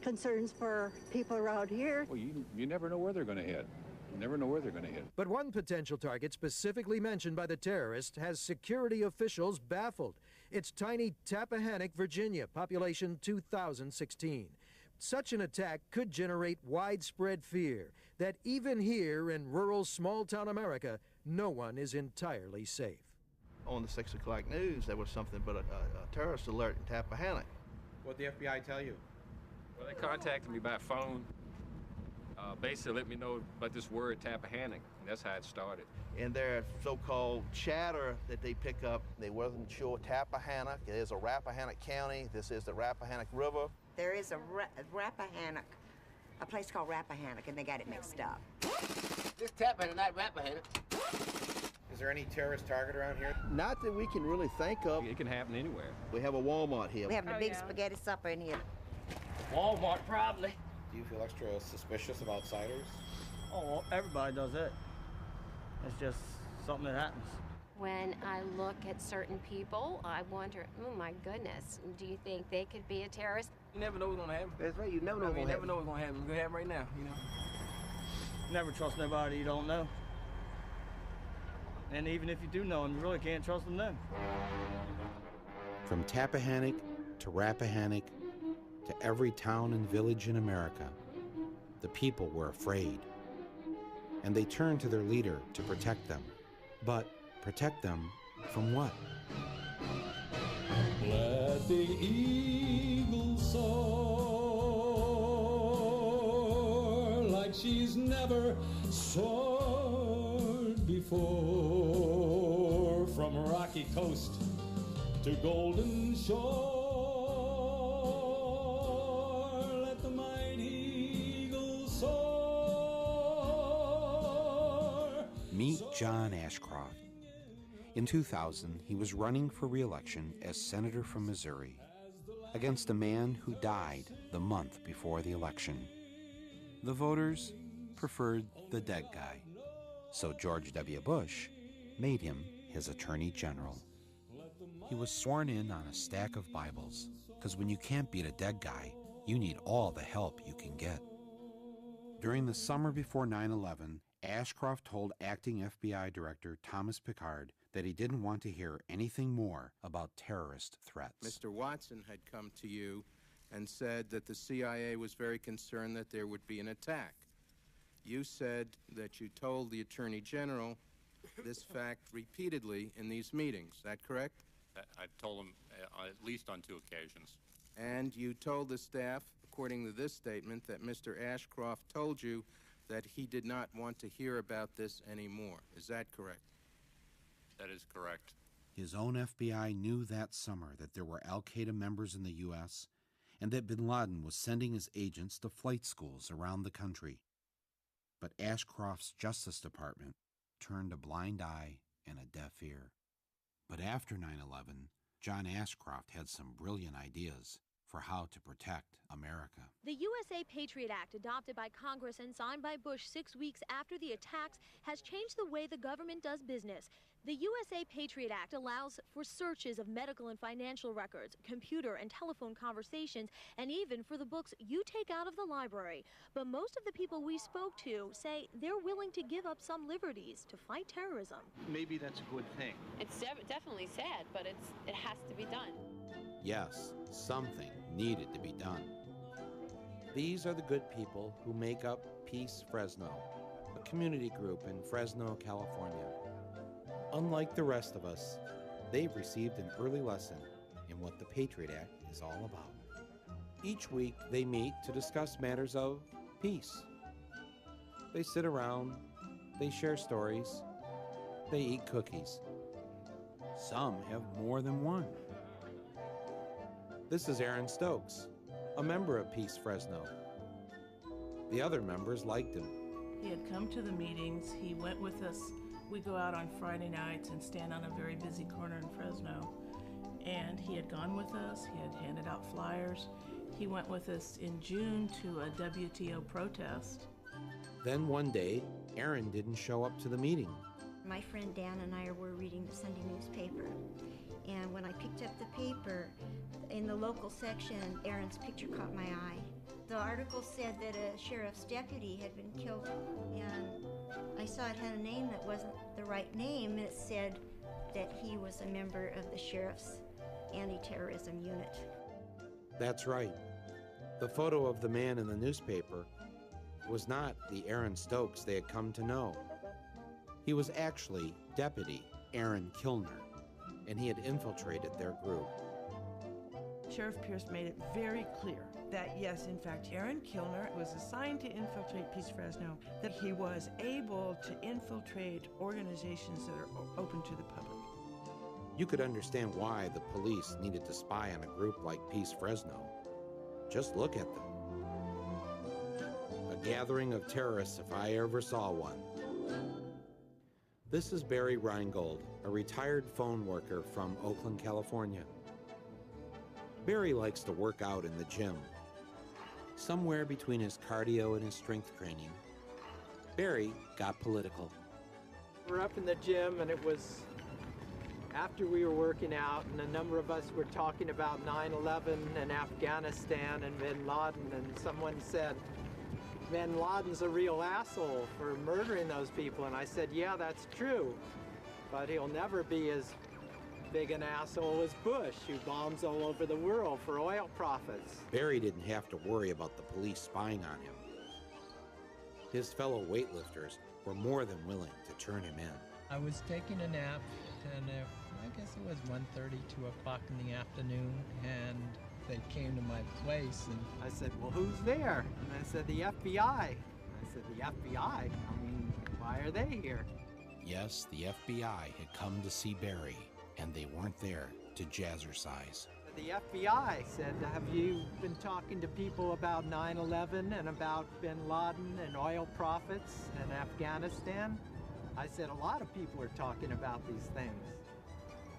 concerns for people around here. Well, you never know where they're going to hit. You never know where they're going to hit. But one potential target specifically mentioned by the terrorist has security officials baffled. It's tiny Tappahannock, Virginia, population 2016. Such an attack could generate widespread fear that even here in rural small-town America, no one is entirely safe. On the 6 o'clock news, there was something but a terrorist alert in Tappahannock. What'd the FBI tell you? Well, they contacted me by phone. Basically let me know about this word Tappahannock, and that's how it started. And their so-called chatter that they pick up, they wasn't sure Tappahannock. It is a Rappahannock County. This is the Rappahannock River. There is a Rappahannock, a place called Rappahannock, and they got it mixed up. This Tappahannock, not Rappahannock. Is there any terrorist target around here? Not that we can really think of. It can happen anywhere. We have a Walmart here. We have a big spaghetti supper in here. Walmart, probably. Do you feel extra suspicious of outsiders? Oh, everybody does that. It's just something that happens. When I look at certain people, I wonder, oh my goodness, do you think they could be a terrorist? You never know what's gonna happen. That's right, you never know what's gonna happen. You never know what's gonna happen. It's gonna happen right now, you know. Never trust nobody you don't know. And even if you do know them, you really can't trust them then. From Tappahannock to Rappahannock to every town and village in America, the people were afraid. And they turned to their leader to protect them. But protect them from what? Let the eagle soar like she's never soared before, from rocky coast to golden shore. Let the mighty eagle soar. Meet John Ashcroft. In 2000, he was running for re-election as senator from Missouri against a man who died the month before the election. The voters preferred the dead guy, so George W. Bush made him his attorney general. He was sworn in on a stack of Bibles, because when you can't beat a dead guy, you need all the help you can get. During the summer before 9/11, Ashcroft told acting FBI Director Thomas Pickard that he didn't want to hear anything more about terrorist threats. Mr. Watson had come to you and said that the CIA was very concerned that there would be an attack. You said that you told the Attorney General this fact repeatedly in these meetings. Is that correct? I told him at least on 2 occasions. And you told the staff, according to this statement, that Mr. Ashcroft told you that he did not want to hear about this anymore. Is that correct? That is correct. His own FBI knew that summer that there were Al-Qaeda members in the U.S., and that bin Laden was sending his agents to flight schools around the country. But Ashcroft's Justice Department turned a blind eye and a deaf ear. But after 9/11, John Ashcroft had some brilliant ideas for how to protect America. The USA Patriot Act, adopted by Congress and signed by Bush 6 weeks after the attacks, has changed the way the government does business. The USA Patriot Act allows for searches of medical and financial records, computer and telephone conversations, and even for the books you take out of the library. But most of the people we spoke to say they're willing to give up some liberties to fight terrorism. Maybe that's a good thing. It's definitely sad, but it has to be done. Yes, something needed to be done. These are the good people who make up Peace Fresno, a community group in Fresno, California. Unlike the rest of us, they've received an early lesson in what the Patriot Act is all about. Each week, they meet to discuss matters of peace. They sit around, they share stories, they eat cookies. Some have more than one. This is Aaron Stokes, a member of Peace Fresno. The other members liked him. He had come to the meetings. He went with us. We go out on Friday nights and stand on a very busy corner in Fresno. And he had gone with us. He had handed out flyers. He went with us in June to a WTO protest. Then one day, Aaron didn't show up to the meeting. My friend Dan and I were reading the Sunday newspaper. And when I picked up the paper, in the local section, Aaron's picture caught my eye. The article said that a sheriff's deputy had been killed, and I saw it had a name that wasn't the right name, and it said that he was a member of the sheriff's anti-terrorism unit. That's right. The photo of the man in the newspaper was not the Aaron Stokes they had come to know. He was actually Deputy Aaron Kilner, and he had infiltrated their group. Sheriff Pierce made it very clear that, yes, in fact, Aaron Kilner was assigned to infiltrate Peace Fresno, that he was able to infiltrate organizations that are open to the public. You could understand why the police needed to spy on a group like Peace Fresno. Just look at them. A gathering of terrorists if I ever saw one. This is Barry Reingold, a retired phone worker from Oakland, California. Barry likes to work out in the gym. Somewhere between his cardio and his strength training, Barry got political. We're up in the gym, and it was after we were working out, and a number of us were talking about 9/11 and Afghanistan and bin Laden, and someone said, bin Laden's a real asshole for murdering those people. And I said, yeah, that's true, but he'll never be as big an asshole as Bush, who bombs all over the world for oil profits. Barry didn't have to worry about the police spying on him. His fellow weightlifters were more than willing to turn him in. I was taking a nap, and I guess it was 1:30, 2 o'clock in the afternoon, and they came to my place, and I said, well, who's there? And I said, the FBI. I said, the FBI? I mean, why are they here? Yes, the FBI had come to see Barry, and they weren't there to jazzercise. The FBI said, have you been talking to people about 9/11 and about bin Laden and oil profits and Afghanistan? I said, a lot of people are talking about these things.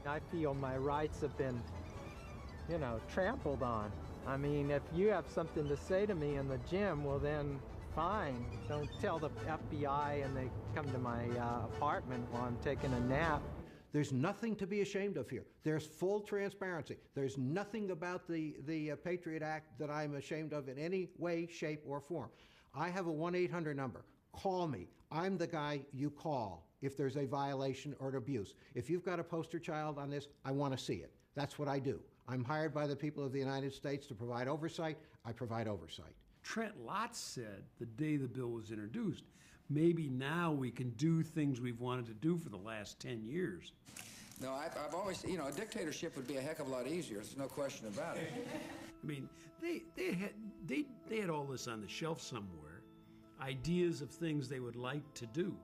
I feel my rights have been, trampled on. I mean, if you have something to say to me in the gym, well then, fine. Don't tell the FBI and they come to my apartment while I'm taking a nap. There's nothing to be ashamed of here. There's full transparency. There's nothing about the Patriot Act that I'm ashamed of in any way, shape, or form. I have a 1-800 number. Call me. I'm the guy you call if there's a violation or an abuse. If you've got a poster child on this, I want to see it. That's what I do. I'm hired by the people of the United States to provide oversight. I provide oversight. Trent Lott said the day the bill was introduced, maybe now we can do things we've wanted to do for the last 10 years. No, I've always, a dictatorship would be a heck of a lot easier. There's no question about it. I mean, they had all this on the shelf somewhere, ideas of things they would like to do.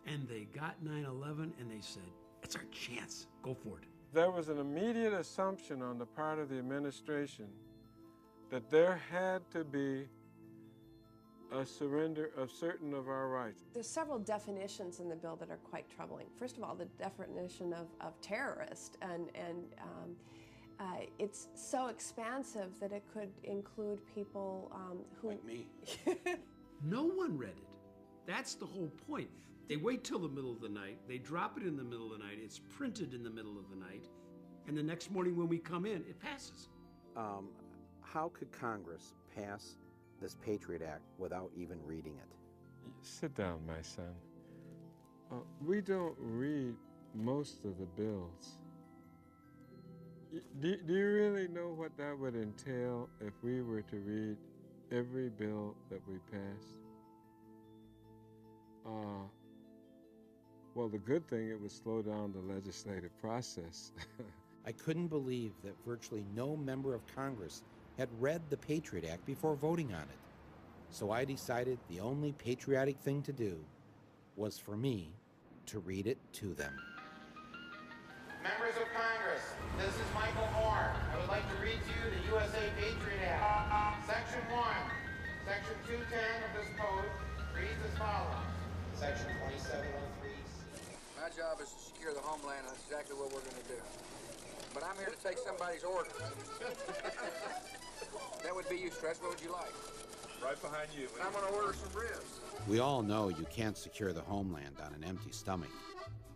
And they got 9/11 and they said, it's our chance, go for it. There was an immediate assumption on the part of the administration that there had to be a surrender of certain of our rights. There's several definitions in the bill that are quite troubling. First of all, the definition of terrorist, and it's so expansive that it could include people who... Like me. No one read it. That's the whole point. They wait till the middle of the night, they drop it in the middle of the night, it's printed in the middle of the night, and the next morning when we come in, it passes. How could Congress pass this Patriot Act without even reading it? Sit down, my son. We don't read most of the bills. Do you really know what that would entail if we were to read every bill that we passed? Well, the good thing, it would slow down the legislative process. I couldn't believe that virtually no member of Congress had read the Patriot Act before voting on it. So I decided the only patriotic thing to do was for me to read it to them. Members of Congress, this is Michael Moore. I would like to read to you the USA Patriot Act. Section 1, Section 210 of this code reads as follows. Section 2703. My job is to secure the homeland, and that's exactly what we're going to do. But I'm here to take somebody's order. That would be you, Stretch. What would you like? Right behind you. I'm going to order some ribs. We all know you can't secure the homeland on an empty stomach.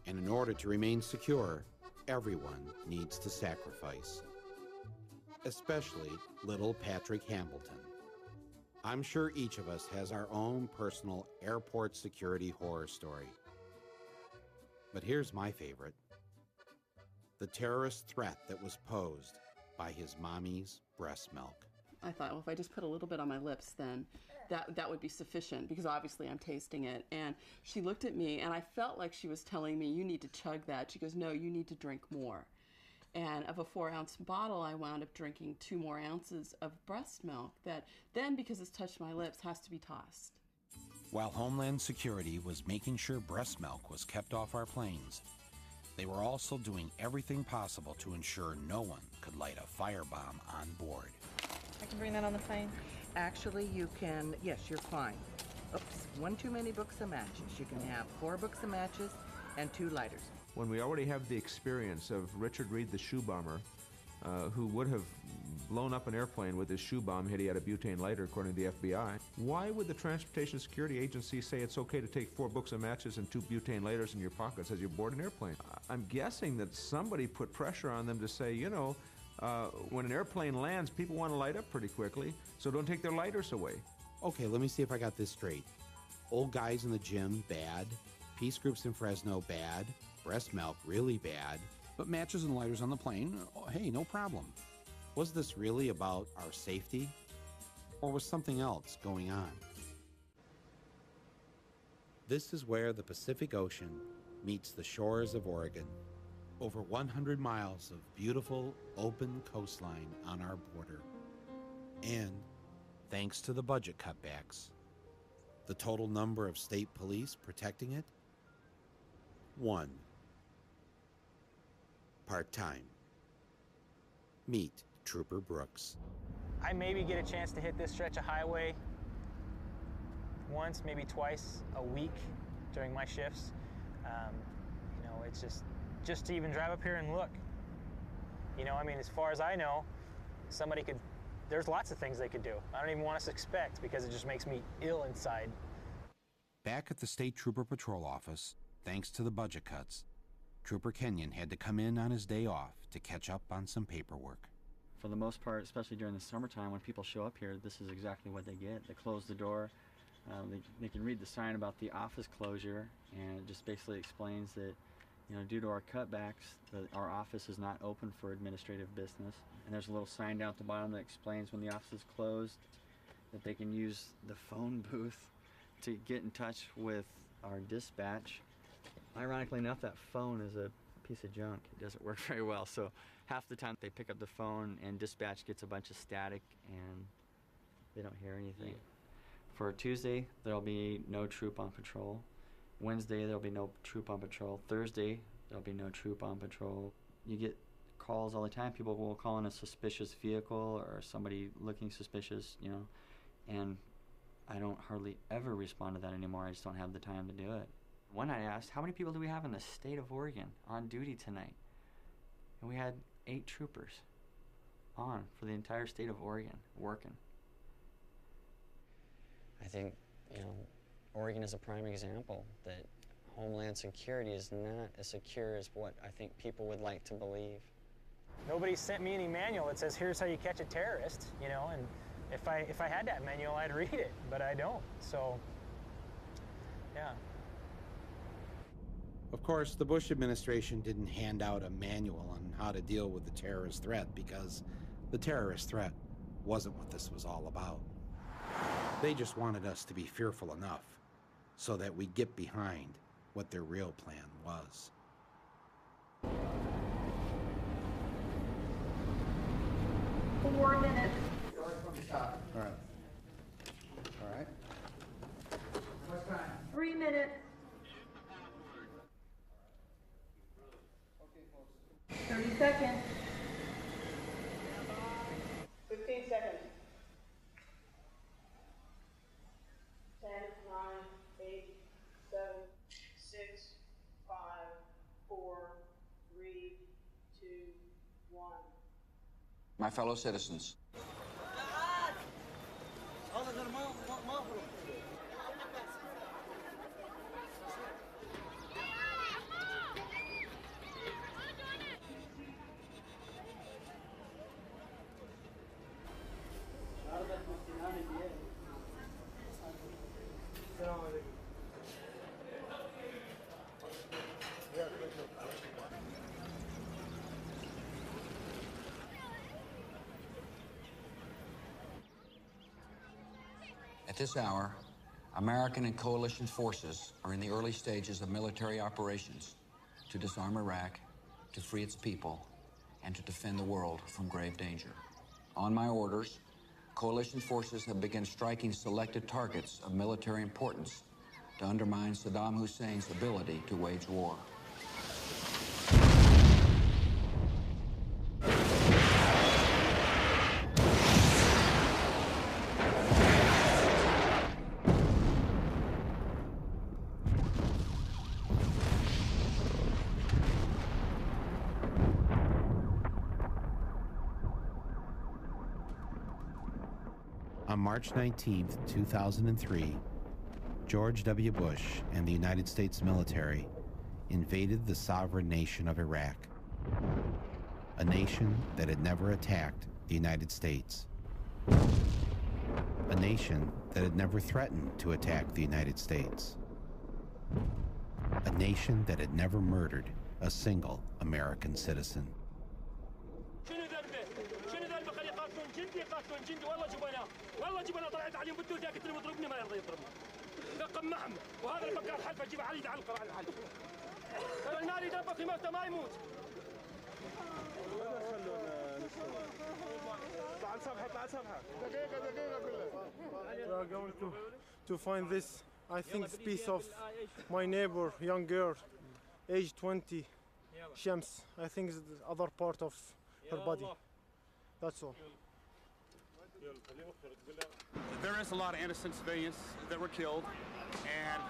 And in order to remain secure, everyone needs to sacrifice. Especially little Patrick Hambleton. I'm sure each of us has our own personal airport security horror story. But here's my favorite. The terrorist threat that was posed by his mommy's breast milk. I thought, well, if I just put a little bit on my lips, then that would be sufficient, because obviously I'm tasting it. And she looked at me, and I felt like she was telling me, you need to chug that. She goes, no, you need to drink more. And of a 4-ounce bottle, I wound up drinking 2 more ounces of breast milk that then, because it's touched my lips, has to be tossed. While Homeland Security was making sure breast milk was kept off our planes, they were also doing everything possible to ensure no one could light a firebomb on board. I can bring that on the plane? Actually, you can, yes, you're fine. Oops, 1 too many books of matches. You can have 4 books of matches and 2 lighters. When we already have the experience of Richard Reed, the shoe bomber, who would have blown up an airplane with his shoe bomb had he had a butane lighter, according to the FBI, why would the Transportation Security Agency say it's okay to take 4 books of matches and 2 butane lighters in your pockets as you board an airplane? I'm guessing that somebody put pressure on them to say, you know, when an airplane lands, people want to light up pretty quickly, so don't take their lighters away. Okay, let me see if I got this straight. Old guys in the gym, bad. Peace groups in Fresno, bad. Breast milk, really bad. But matches and lighters on the plane, hey, no problem. Was this really about our safety? Or was something else going on? This is where the Pacific Ocean meets the shores of Oregon. Over 100 miles of beautiful, open coastline on our border. And, thanks to the budget cutbacks, the total number of state police protecting it? 1. Part-time. Meet Trooper Brooks. I maybe get a chance to hit this stretch of highway once, maybe twice a week during my shifts. You know, it's just to even drive up here and look. You know, I mean, as far as I know, somebody could, there's lots of things they could do. I don't even want us to expect, because it just makes me ill inside. Back at the State Trooper Patrol Office, thanks to the budget cuts, Trooper Kenyon had to come in on his day off to catch up on some paperwork. For the most part, especially during the summertime, when people show up here, this is exactly what they get. They close the door. They can read the sign about the office closure, and it just basically explains that, you know, due to our cutbacks, our office is not open for administrative business. And there's a little sign down at the bottom that explains when the office is closed, that they can use the phone booth to get in touch with our dispatch. Ironically enough, that phone is a piece of junk. It doesn't work very well, so half the time they pick up the phone and dispatch gets a bunch of static and they don't hear anything. For Tuesday, there'll be no troop on patrol. Wednesday, there'll be no troop on patrol. Thursday, there'll be no troop on patrol. You get calls all the time. People will call in a suspicious vehicle or somebody looking suspicious, you know, and I don't hardly ever respond to that anymore. I just don't have the time to do it. One night I asked, how many people do we have in the state of Oregon on duty tonight? And we had 8 troopers on for the entire state of Oregon working. I think, you know, Oregon is a prime example that Homeland Security is not as secure as what I think people would like to believe. Nobody sent me any manual that says, here's how you catch a terrorist, you know, and if I had that manual, I'd read it, but I don't, so, yeah. Of course, the Bush administration didn't hand out a manual on how to deal with the terrorist threat because the terrorist threat wasn't what this was all about. They just wanted us to be fearful enough so that we get behind what their real plan was. 4 minutes. All right. All right. What's time? 3 minutes. 30 seconds. 15 seconds. 10, 9, 8, 7, 6, 5, 4, 3, 2, 1. My fellow citizens, at this hour, American and coalition forces are in the early stages of military operations to disarm Iraq, to free its people, and to defend the world from grave danger. On my orders, coalition forces have begun striking selected targets of military importance to undermine Saddam Hussein's ability to wage war. On March 19, 2003, George W. Bush and the United States military invaded the sovereign nation of Iraq, a nation that had never attacked the United States, a nation that had never threatened to attack the United States, a nation that had never murdered a single American citizen. والله جبنا طلعت عليهم بدو ذاك اللي مضربني ما يرضى يضربني قمعهم وهذا اللي بقى الحلفه اجيب علي يعلق على الحلفه ترى النار يدبق يموت ما يموت تعال صفحه دقيقه we are going to find this I think it's piece of my neighbor young girl age 20 Shams I think it's the other part of her body that's all. There is a lot of innocent civilians that were killed, and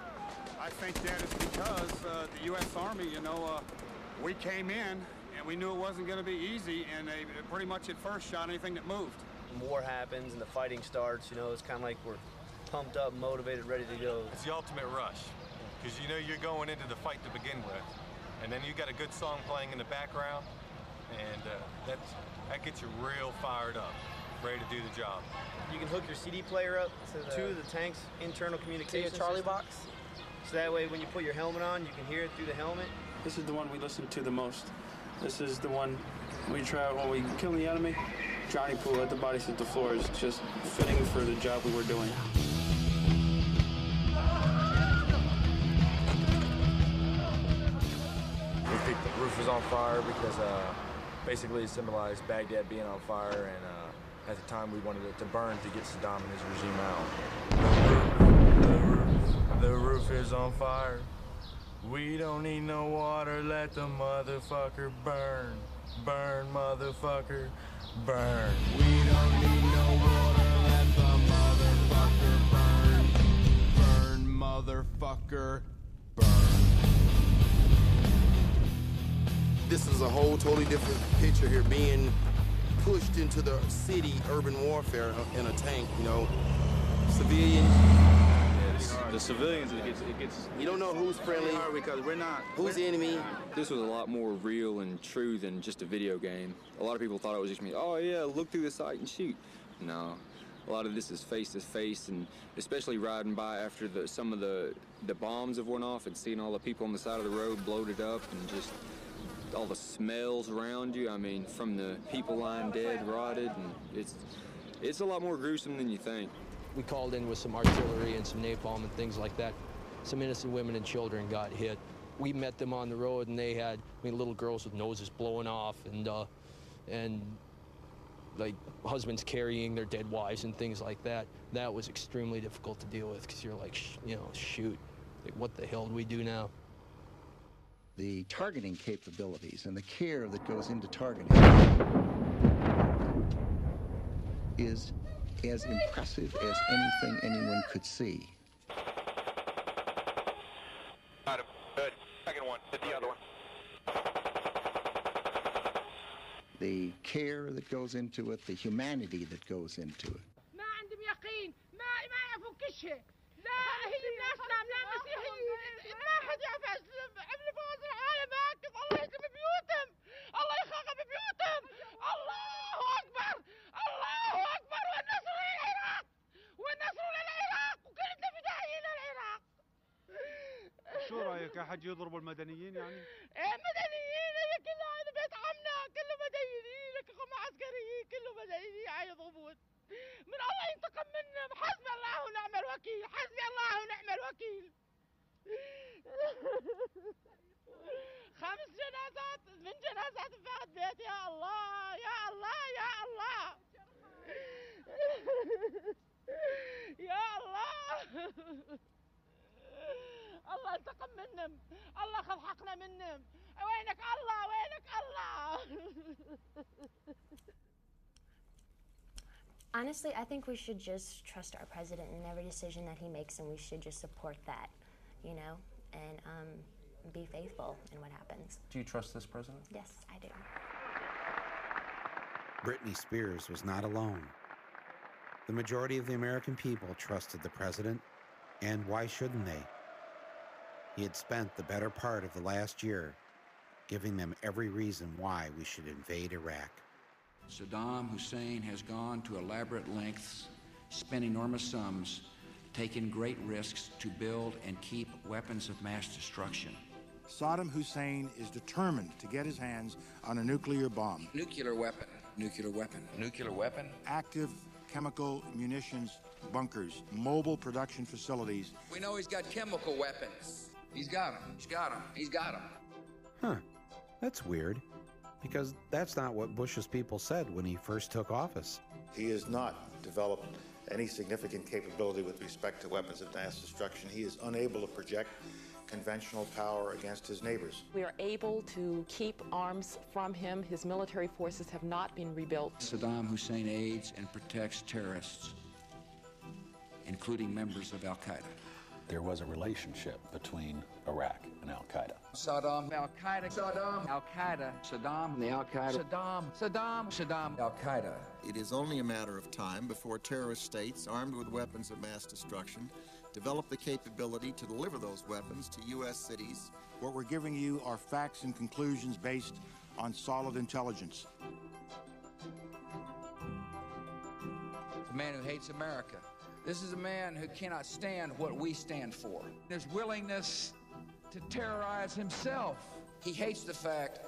I think that is because the U.S. Army, you know, we came in and we knew it wasn't going to be easy, and they pretty much at first shot anything that moved. When war happens and the fighting starts, you know, it's kind of like we're pumped up, motivated, ready to go. It's the ultimate rush, because you know you're going into the fight to begin with, and then you got a good song playing in the background, and that gets you real fired up. Ready to do the job. You can hook your CD player up to the tank's internal communication Charlie box. So that way when you put your helmet on, you can hear it through the helmet. This is the one we listen to the most. This is the one we try when we kill the enemy. Johnny Pool at the bodies hit the floor is just fitting for the job we were doing. We think the roof was on fire because basically it symbolized Baghdad being on fire, and at the time we wanted it to burn to get Saddam and his regime out. The roof is on fire. We don't need no water, let the motherfucker burn. Burn, motherfucker, burn. We don't need no water, let the motherfucker burn. Burn, motherfucker, burn. This is a whole totally different picture here, being pushed into the city, urban warfare in a tank, you know. Civilians. The civilians, it gets. You don't know who's friendly, because we're not. who's the enemy. This was a lot more real and true than just a video game. A lot of people thought it was just me. Oh yeah, look through the sight and shoot. No, a lot of this is face to face, and especially riding by after some of the bombs have went off and seeing all the people on the side of the road bloated up and just all the smells around you. I mean, from the people lying dead, rotted, and it's a lot more gruesome than you think. We called in with some artillery and some napalm and things like that. Some innocent women and children got hit. We met them on the road, and they had, little girls with noses blowing off, and like husbands carrying their dead wives and things like that. That was extremely difficult to deal with, because you're like, shoot, like, what the hell do we do now? The targeting capabilities and the care that goes into targeting is as impressive as anything anyone could see. Got it. Good. Second one. Hit the other one. The care that goes into it, the humanity that goes into it. ما عندهم يقين ما يعرفوا كل شيء لا هي من اسلام لا مسيحيين ما حد يعرف عملوا فوز العالم هكذا الله يخرب بيوتهم الله يخرب بيوتهم الله اكبر الله اكبر والنصر للعراق والنصر للعراق وكلنا فدائيين للعراق. شو رايك احد يضرب المدنيين يعني؟ مدنيين هي كلها هذا بيت عمنا كله مدنيين هم عسكريين كله مدنيين يضربون. من الله ينتقم منهم حسبي الله ونعم الوكيل حسبي الله ونعم الوكيل. 5 جنازات من جنازات فقط بيت يا الله يا الله يا الله يا الله الله انتقم منهم الله خذ حقنا منهم وينك الله وينك الله. Honestly, I think we should just trust our president in every decision that he makes, and we should just support that, and be faithful in what happens. Do you trust this president? Yes, I do. Britney Spears was not alone. The majority of the American people trusted the president, and why shouldn't they? He had spent the better part of the last year giving them every reason why we should invade Iraq. Saddam Hussein has gone to elaborate lengths, spent enormous sums, taken great risks to build and keep weapons of mass destruction. Saddam Hussein is determined to get his hands on a nuclear bomb. Nuclear weapon, nuclear weapon, nuclear weapon. Active chemical munitions bunkers, mobile production facilities. We know he's got chemical weapons. He's got them, he's got them, he's got them. Huh, that's weird. Because that's not what Bush's people said when he first took office. He has not developed any significant capability with respect to weapons of mass destruction. He is unable to project conventional power against his neighbors. We are able to keep arms from him. His military forces have not been rebuilt. Saddam Hussein aids and protects terrorists, including members of Al-Qaeda. There was a relationship between Iraq and Al-Qaeda. Saddam, Al-Qaeda, Saddam, Al-Qaeda, Saddam, the Al-Qaeda, Saddam, Al-Qaeda. It is only a matter of time before terrorist states armed with weapons of mass destruction develop the capability to deliver those weapons to U.S. cities. What we're giving you are facts and conclusions based on solid intelligence. The man who hates America. This is a man who cannot stand what we stand for. His willingness to terrorize himself. He hates the fact,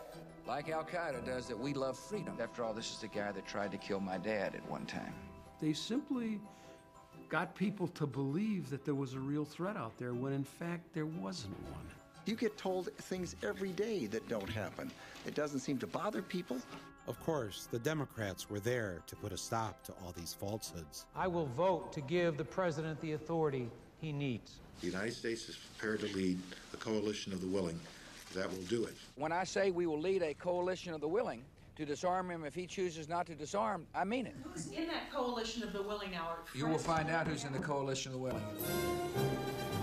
like Al-Qaeda does, that we love freedom. After all, this is the guy that tried to kill my dad at one time. They simply got people to believe that there was a real threat out there when in fact there wasn't one. You get told things every day that don't happen. It doesn't seem to bother people. Of course, the Democrats were there to put a stop to all these falsehoods. I will vote to give the president the authority he needs. The United States is prepared to lead a coalition of the willing that will do it. When I say we will lead a coalition of the willing to disarm him if he chooses not to disarm, I mean it. Who's in that coalition of the willing now? You will find out who's in the coalition of the willing.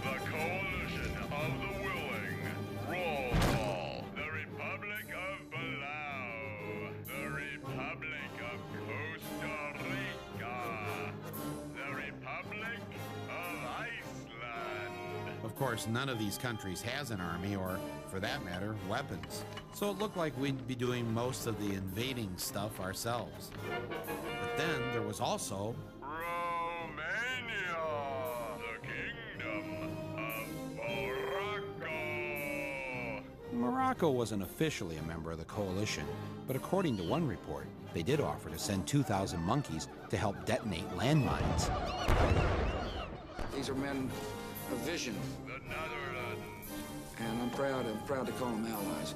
The coalition of the willing. Roll call. The Republic of Palau. The Republic of Costa Rica. The Republic of Iceland. Of course, none of these countries has an army or, for that matter, weapons. So it looked like we'd be doing most of the invading stuff ourselves. But then there was also Romania, the Kingdom of Morocco. Morocco wasn't officially a member of the coalition, but according to one report, they did offer to send 2,000 monkeys to help detonate landmines. These are men of vision. The Netherlands. And I'm proud to call them allies.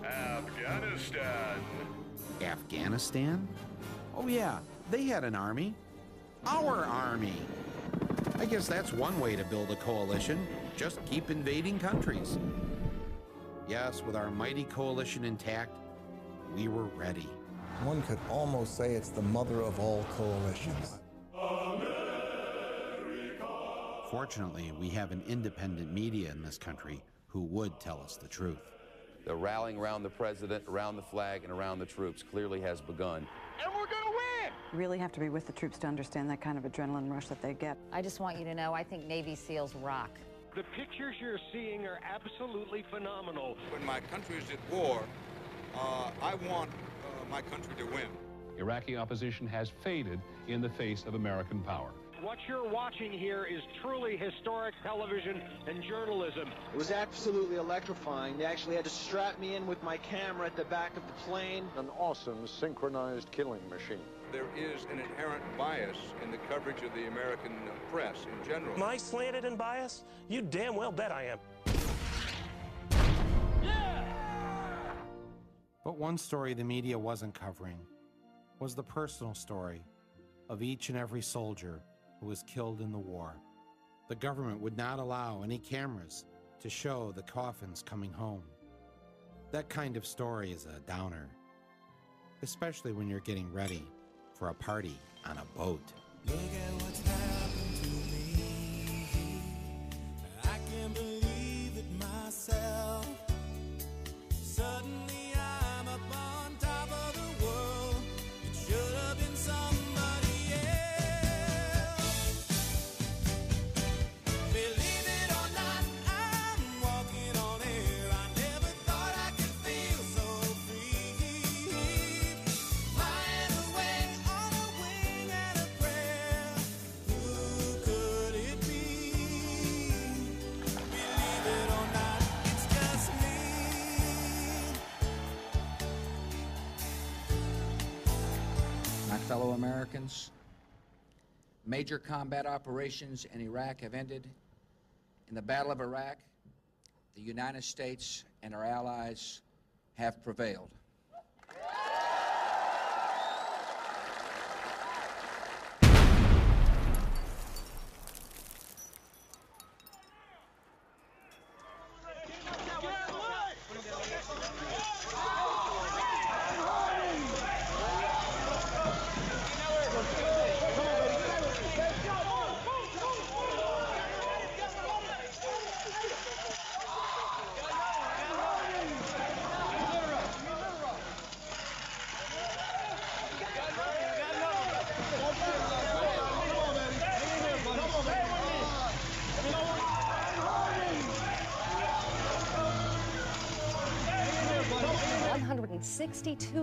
Afghanistan. Afghanistan? Oh yeah, they had an army. Our army. I guess that's one way to build a coalition. Just keep invading countries. Yes, with our mighty coalition intact, we were ready. One could almost say it's the mother of all coalitions. Fortunately, we have an independent media in this country who would tell us the truth. The rallying around the president, around the flag, and around the troops clearly has begun. And we're gonna win! You really have to be with the troops to understand that kind of adrenaline rush that they get. I just want you to know, I think Navy SEALs rock. The pictures you're seeing are absolutely phenomenal. When my country is at war, I want my country to win. Iraqi opposition has faded in the face of American power. What you're watching here is truly historic television and journalism. It was absolutely electrifying. They actually had to strap me in with my camera at the back of the plane. An awesome synchronized killing machine. There is an inherent bias in the coverage of the American press in general. Am I slanted and biased? You damn well bet I am. But one story the media wasn't covering was the personal story of each and every soldier who was killed in the war. The government would not allow any cameras to show the coffins coming home. That kind of story is a downer, especially when you're getting ready for a party on a boat. Look at what's happened to me. I can't believe it myself. Suddenly I'm up on top of the world. It should have been somebody else. Believe it or not, I'm walking on air. I never thought I could feel so free. Flying away on a wing and a prayer. Who could it be? Believe it or not, it's just me. My fellow Americans, major combat operations in Iraq have ended. In the Battle of Iraq, the United States and our allies have prevailed.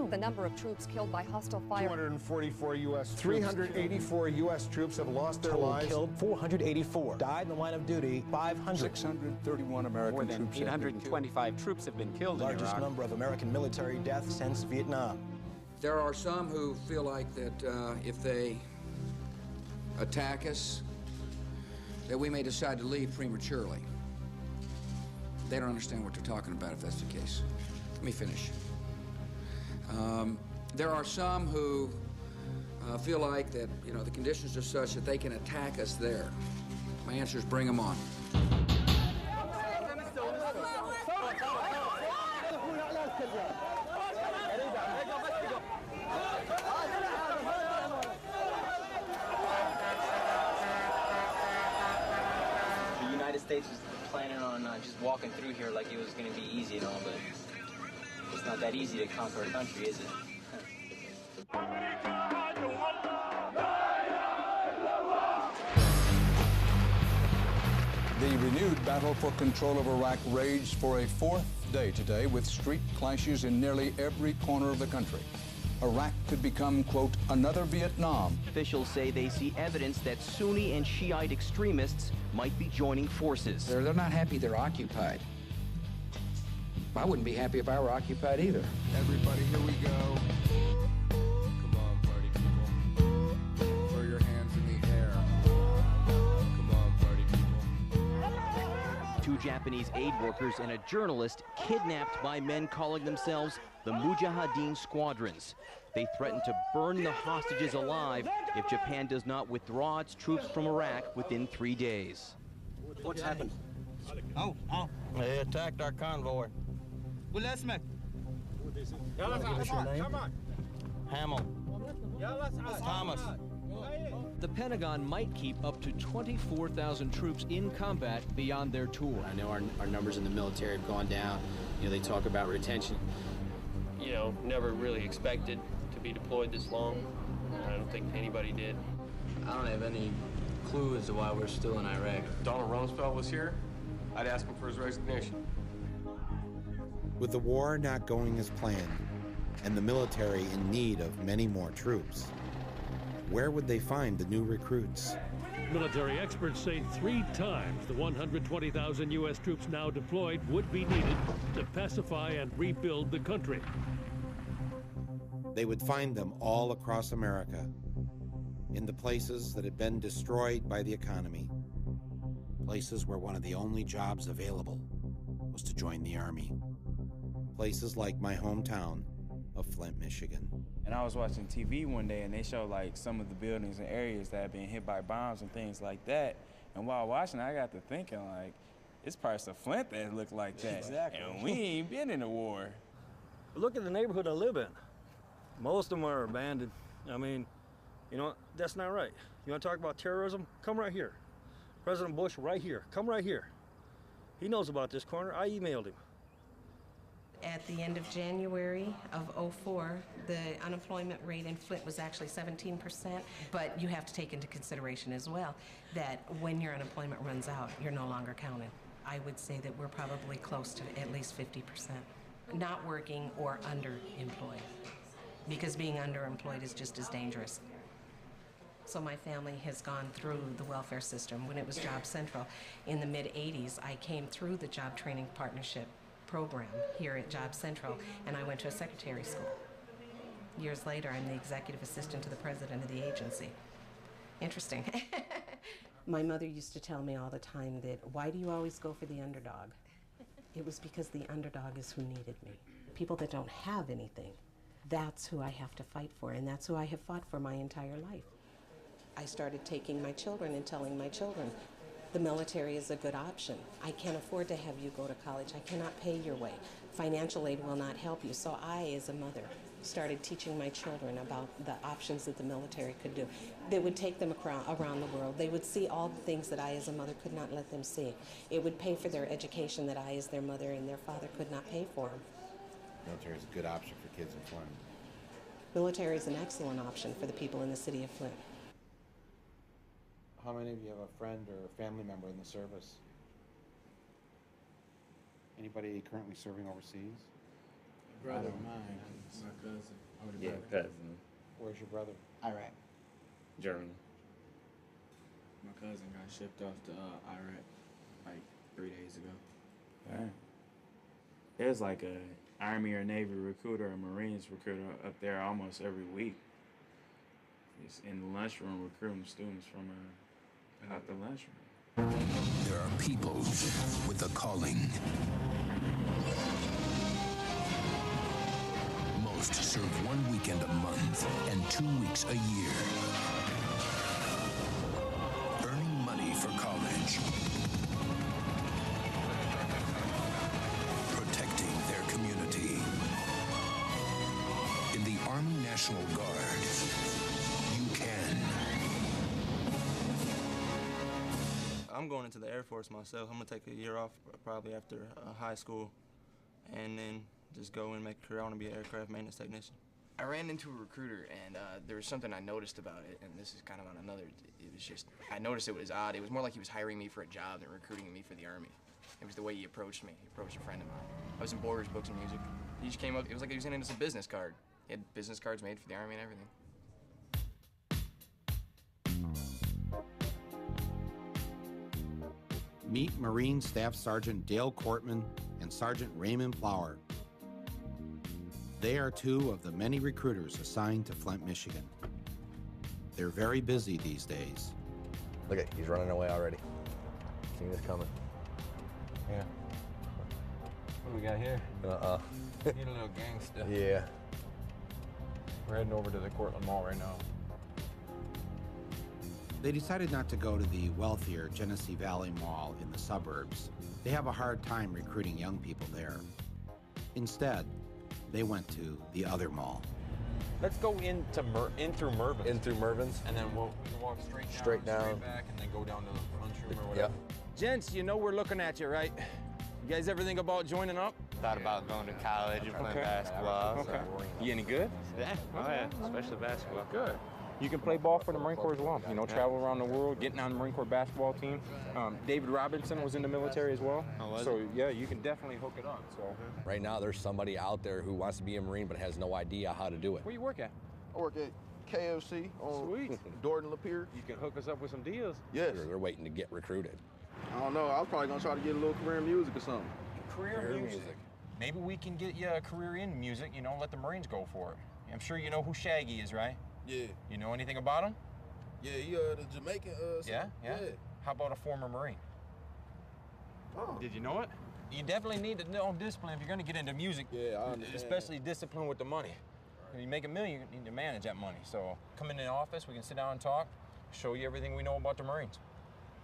The number of troops killed by hostile fire. 244 U.S. 384 U.S. troops have lost their lives. Killed 484. Died in the line of duty 500. 631 American troops. More than 825 troops have been killed in Iraq. Largest number of American military deaths since Vietnam. There are some who feel like that if they attack us, that we may decide to leave prematurely. They don't understand what they're talking about if that's the case. Let me finish. There are some who feel like that, you know, the conditions are such that they can attack us there. My answer is bring them on. United States was planning on just walking through here like it was going to be easy and all, but it's not that easy to conquer a country, is it? The renewed battle for control of Iraq raged for a fourth day today with street clashes in nearly every corner of the country. Iraq could become, quote, another Vietnam. Officials say they see evidence that Sunni and Shiite extremists might be joining forces. They're not happy they're occupied. I wouldn't be happy if I were occupied either. Everybody, here we go. Come on, party people. Throw your hands in the air. Come on, party people. Two Japanese aid workers and a journalist kidnapped by men calling themselves the Mujahideen Squadrons. They threaten to burn the hostages alive if Japan does not withdraw its troops from Iraq within 3 days. What's happened? They attacked our convoy. Come on. Hamill. Thomas. The Pentagon might keep up to 24,000 troops in combat beyond their tour. I know our numbers in the military have gone down. You know, they talk about retention. You know, never really expected to be deployed this long. I don't think anybody did. I don't have any clue as to why we're still in Iraq. If Donald Rumsfeld was here, I'd ask him for his resignation. With the war not going as planned, and the military in need of many more troops, where would they find the new recruits? Military experts say 3 times the 120,000 U.S. troops now deployed would be needed to pacify and rebuild the country. They would find them all across America, in the places that had been destroyed by the economy, places where one of the only jobs available was to join the Army, places like my hometown of Flint, Michigan. And I was watching TV one day, and they showed like some of the buildings and areas that had been hit by bombs and things like that. And while watching, I got to thinking, like, it's parts of Flint that look like that. Exactly. And we ain't been in a war. Look at the neighborhood I live in. Most of them are abandoned. I mean, you know, that's not right. You want to talk about terrorism? Come right here. President Bush, right here. Come right here. He knows about this corner. I emailed him. At the end of January of '04, the unemployment rate in Flint was actually 17%, but you have to take into consideration as well that when your unemployment runs out, you're no longer counted. I would say that we're probably close to at least 50% not working or underemployed, because being underemployed is just as dangerous. So my family has gone through the welfare system. When it was Job Central in the mid-'80s, I came through the Job Training Partnership program here at Job Central, and I went to a secretary school. Years later, I'm the executive assistant to the president of the agency. Interesting. My mother used to tell me all the time that, why do you always go for the underdog? It was because the underdog is who needed me. People that don't have anything, that's who I have to fight for, and that's who I have fought for my entire life. I started taking my children and telling my children, the military is a good option. I can't afford to have you go to college. I cannot pay your way. Financial aid will not help you. So I, as a mother, started teaching my children about the options that the military could do. They would take them around the world. They would see all the things that I, as a mother, could not let them see. It would pay for their education that I, as their mother, and their father could not pay for them. Military is a good option for kids in Flint. Military is an excellent option for the people in the city of Flint. How many of you have a friend or a family member in the service? Anybody currently serving overseas? A brother of mine, my cousin. Yeah, cousin. Where's your brother? Iraq. Germany. My cousin got shipped off to Iraq like 3 days ago. Yeah. There's like a Army or Navy recruiter or Marines recruiter up there almost every week. He's in the lunchroom recruiting students from out the lunchroom. There are people with a calling. Most serve 1 weekend a month and 2 weeks a year. Earning money for college. Protecting their community. In the Army National Guard, you can. I'm going into the Air Force myself. I'm gonna take a year off probably after high school, and then just go and make a career. I want to be an aircraft maintenance technician. I ran into a recruiter, and there was something I noticed about it, and this is kind of on another. It was just I noticed it was odd. It was more like he was hiring me for a job than recruiting me for the Army. It was the way he approached me. He approached a friend of mine. I was in Borders, Books, and Music. He just came up. It was like he was handing us a business card. He had business cards made for the Army and everything. Meet Marine Staff Sergeant Dale Cortman and Sergeant Raymond Flower. They are two of the many recruiters assigned to Flint, Michigan. They're very busy these days. Look at, he's running away already. Seen this coming. Yeah. What do we got here? Need a little gangster. Yeah. We're heading over to the Cortland Mall right now. They decided not to go to the wealthier Genesee Valley Mall in the suburbs. They have a hard time recruiting young people there. Instead, they went to the other mall. Let's go in through Mervin's. In through Mervin's? And then we can walk straight down, straight back, and then go down to the lunchroom or whatever. Yep. Gents, you know we're looking at you, right? You guys ever think about joining up? Thought about going to college and playing basketball. Okay. You any good? Yeah. Oh yeah, especially basketball. Good. You can play ball for the Marine Corps as well. You know, travel around the world, getting on the Marine Corps basketball team. David Robinson was in the military as well. So yeah, you can definitely hook it up. So right now, there's somebody out there who wants to be a Marine but has no idea how to do it. Where you work at? I work at KFC on Dorton Lapeer. You can hook us up with some deals. Yes. They're waiting to get recruited. I don't know. I was probably gonna try to get a little career in music or something. Career music. Maybe we can get you a career in music. You know, let the Marines go for it. I'm sure you know who Shaggy is, right? Yeah. You know anything about him? Yeah, he the Jamaican. Yeah. How about a former Marine? Oh. Did you know it? You definitely need to know discipline if you're going to get into music. Yeah, I understand. Especially discipline with the money. When you make $1 million, you need to manage that money. So come in the office, we can sit down and talk, show you everything we know about the Marines.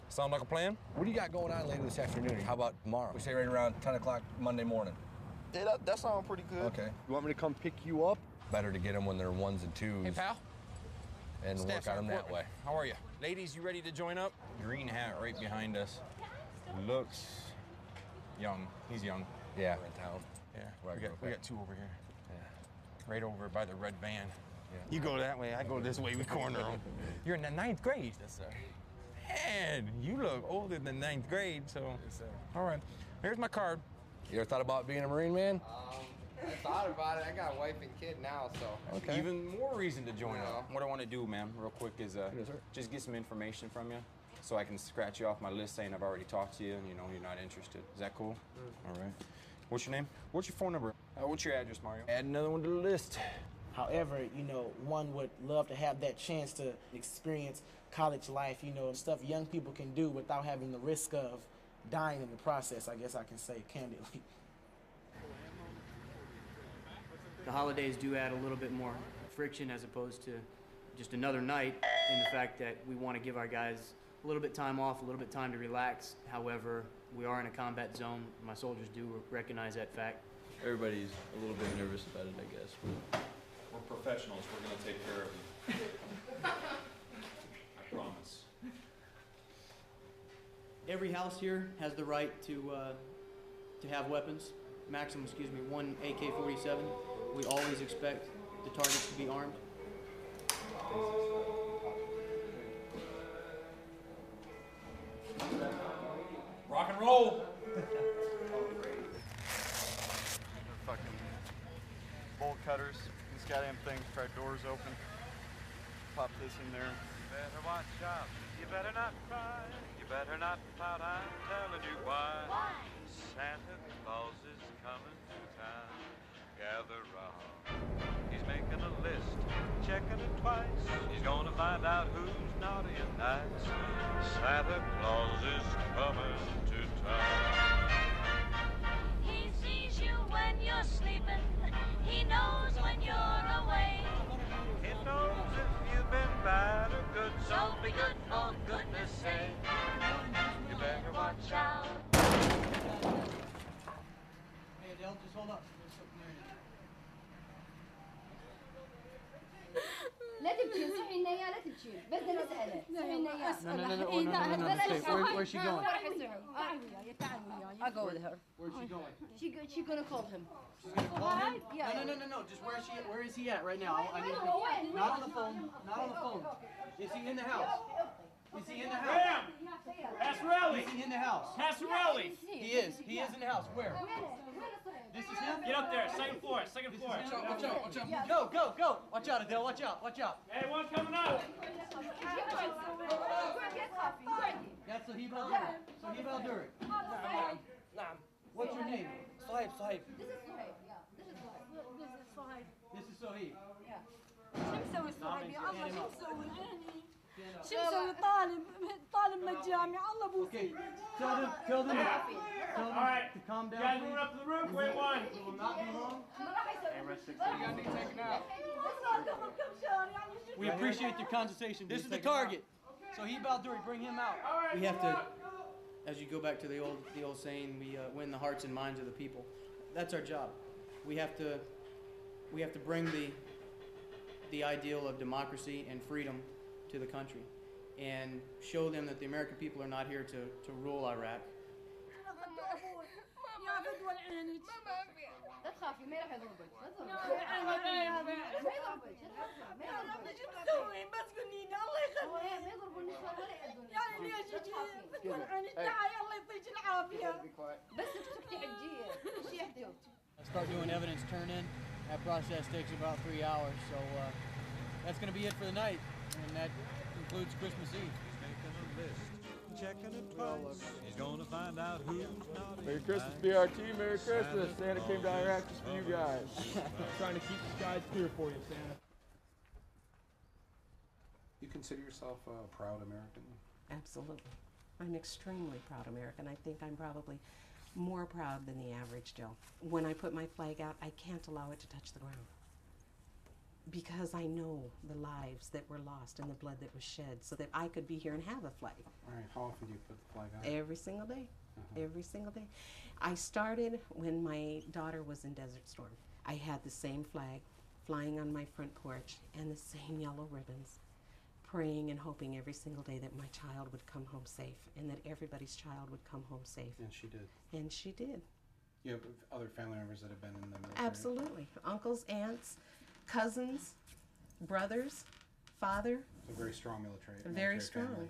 Sound like a plan? What do you got going on later this afternoon? How about tomorrow? We say right around 10 o'clock Monday morning. Yeah, that sounds pretty good. Okay. You want me to come pick you up? Better to get them when they're 1s and 2s. Hey, pal. And work on them that way. How are you? Ladies, you ready to join up? Green hat right behind us. Looks young. He's young. Yeah. In town. Yeah. We got 2 over here. Yeah. Right over by the red van. Yeah. You go that way, I go this way, we corner them. You're in the 9th grade. Yes, sir. Man, you look older than 9th grade, so. Yes, sir. All right. Here's my card. You ever thought about being a Marine, man? I thought about it. I got a wife and kid now, so. Okay. Even more reason to join up. What I want to do, ma'am, real quick, is just get some information from you so I can scratch you off my list saying I've already talked to you and you know you're not interested. Is that cool? All right. What's your name? What's your phone number? What's your address, Mario? Add another one to the list. However, you know, one would love to have that chance to experience college life, you know, stuff young people can do without having the risk of dying in the process, I guess I can say candidly. The holidays do add a little bit more friction as opposed to just another night, in the fact that we want to give our guys a little bit time off, a little bit time to relax. However, we are in a combat zone. My soldiers do recognize that fact. Everybody's a little bit nervous about it, I guess. We're professionals. We're going to take care of you. I promise. Every house here has the right to have weapons. Maximum, one AK-47. We always expect the targets to be armed. Rock and roll. Fucking bolt cutters, these goddamn things, try doors open. Pop this in there. You better watch out. You better not cry. You better not pout. I'm telling you why. Why? Santa Claus is coming to town. Gather round. He's making a list, checking it twice. He's gonna find out who's naughty and nice. Santa Claus is coming to town. He sees you when you're sleeping. He knows when you're away. He knows if you've been bad or good. So be good for goodness sake. You better watch out. Hey, Adele, just hold up. لا تبكي انصحي النية لا تبكي Where's she going? I'll go with her. Where's she going? She's gonna call him. She's gonna call him? Yeah. No. Just where is he at right now? I need to, not on the phone. Not on the phone. Is he in the house? Is he in the house? Ma'am! Passerelli! Is he in the house? Passerelli! He is. He is in the house. Where? This is him? Get up there. Second floor. Second floor. Watch out. Go. Watch out, Adele. Watch out. Hey, one coming up. That's Sahib Al-Duri. What's your name? Sahib. This is Suhaib, yeah. This is Suhaib. This is Sahib. شو مسوي صاحب يا الله شو مسوي شو مسوي طالب من الجامعة الله Okay, tell them All right. to calm down. You guys moving up to the roof? Wait one. It will not be long. We appreciate your conversation. This is the target. Sahib Al-Duri, bring him out. We have to, as you go back to the old saying, we win the hearts and minds of the people. That's our job. We have to bring the ideal of democracy and freedom to the country and show them that the American people are not here to rule Iraq. لا تخافي ما راح يضربك شو تسوي بس قولي لي الله يخليك ما يضربوا النسوان ولا يأذون يعني ليش بتكون عينك تعالي الله يعطيك العافية بس تسكتي حجية ايش يحتاج I start doing evidence turn-in. That process takes about 3 hours, so that's going to be it for the night, and that concludes Christmas Eve. Checking it twice. He's gonna find out who's naughty. Merry Christmas, BRT. Merry Christmas. Santa came to Iraq just for you guys. Trying to keep the skies clear for you, Santa. You consider yourself a proud American? Absolutely. I'm extremely proud American. I think I'm probably more proud than the average Joe. When I put my flag out, I can't allow it to touch the ground. Because I know the lives that were lost and the blood that was shed so that I could be here and have a flag. All right, how often do you put the flag out? Every single day. Every single day. I started when my daughter was in Desert Storm. I had the same flag flying on my front porch and the same yellow ribbons, praying and hoping every single day that my child would come home safe and that everybody's child would come home safe. And she did. And she did. You have other family members that have been in the military? Absolutely. Uncles, aunts, cousins, brothers, father. So very strong military. Very strong. Family.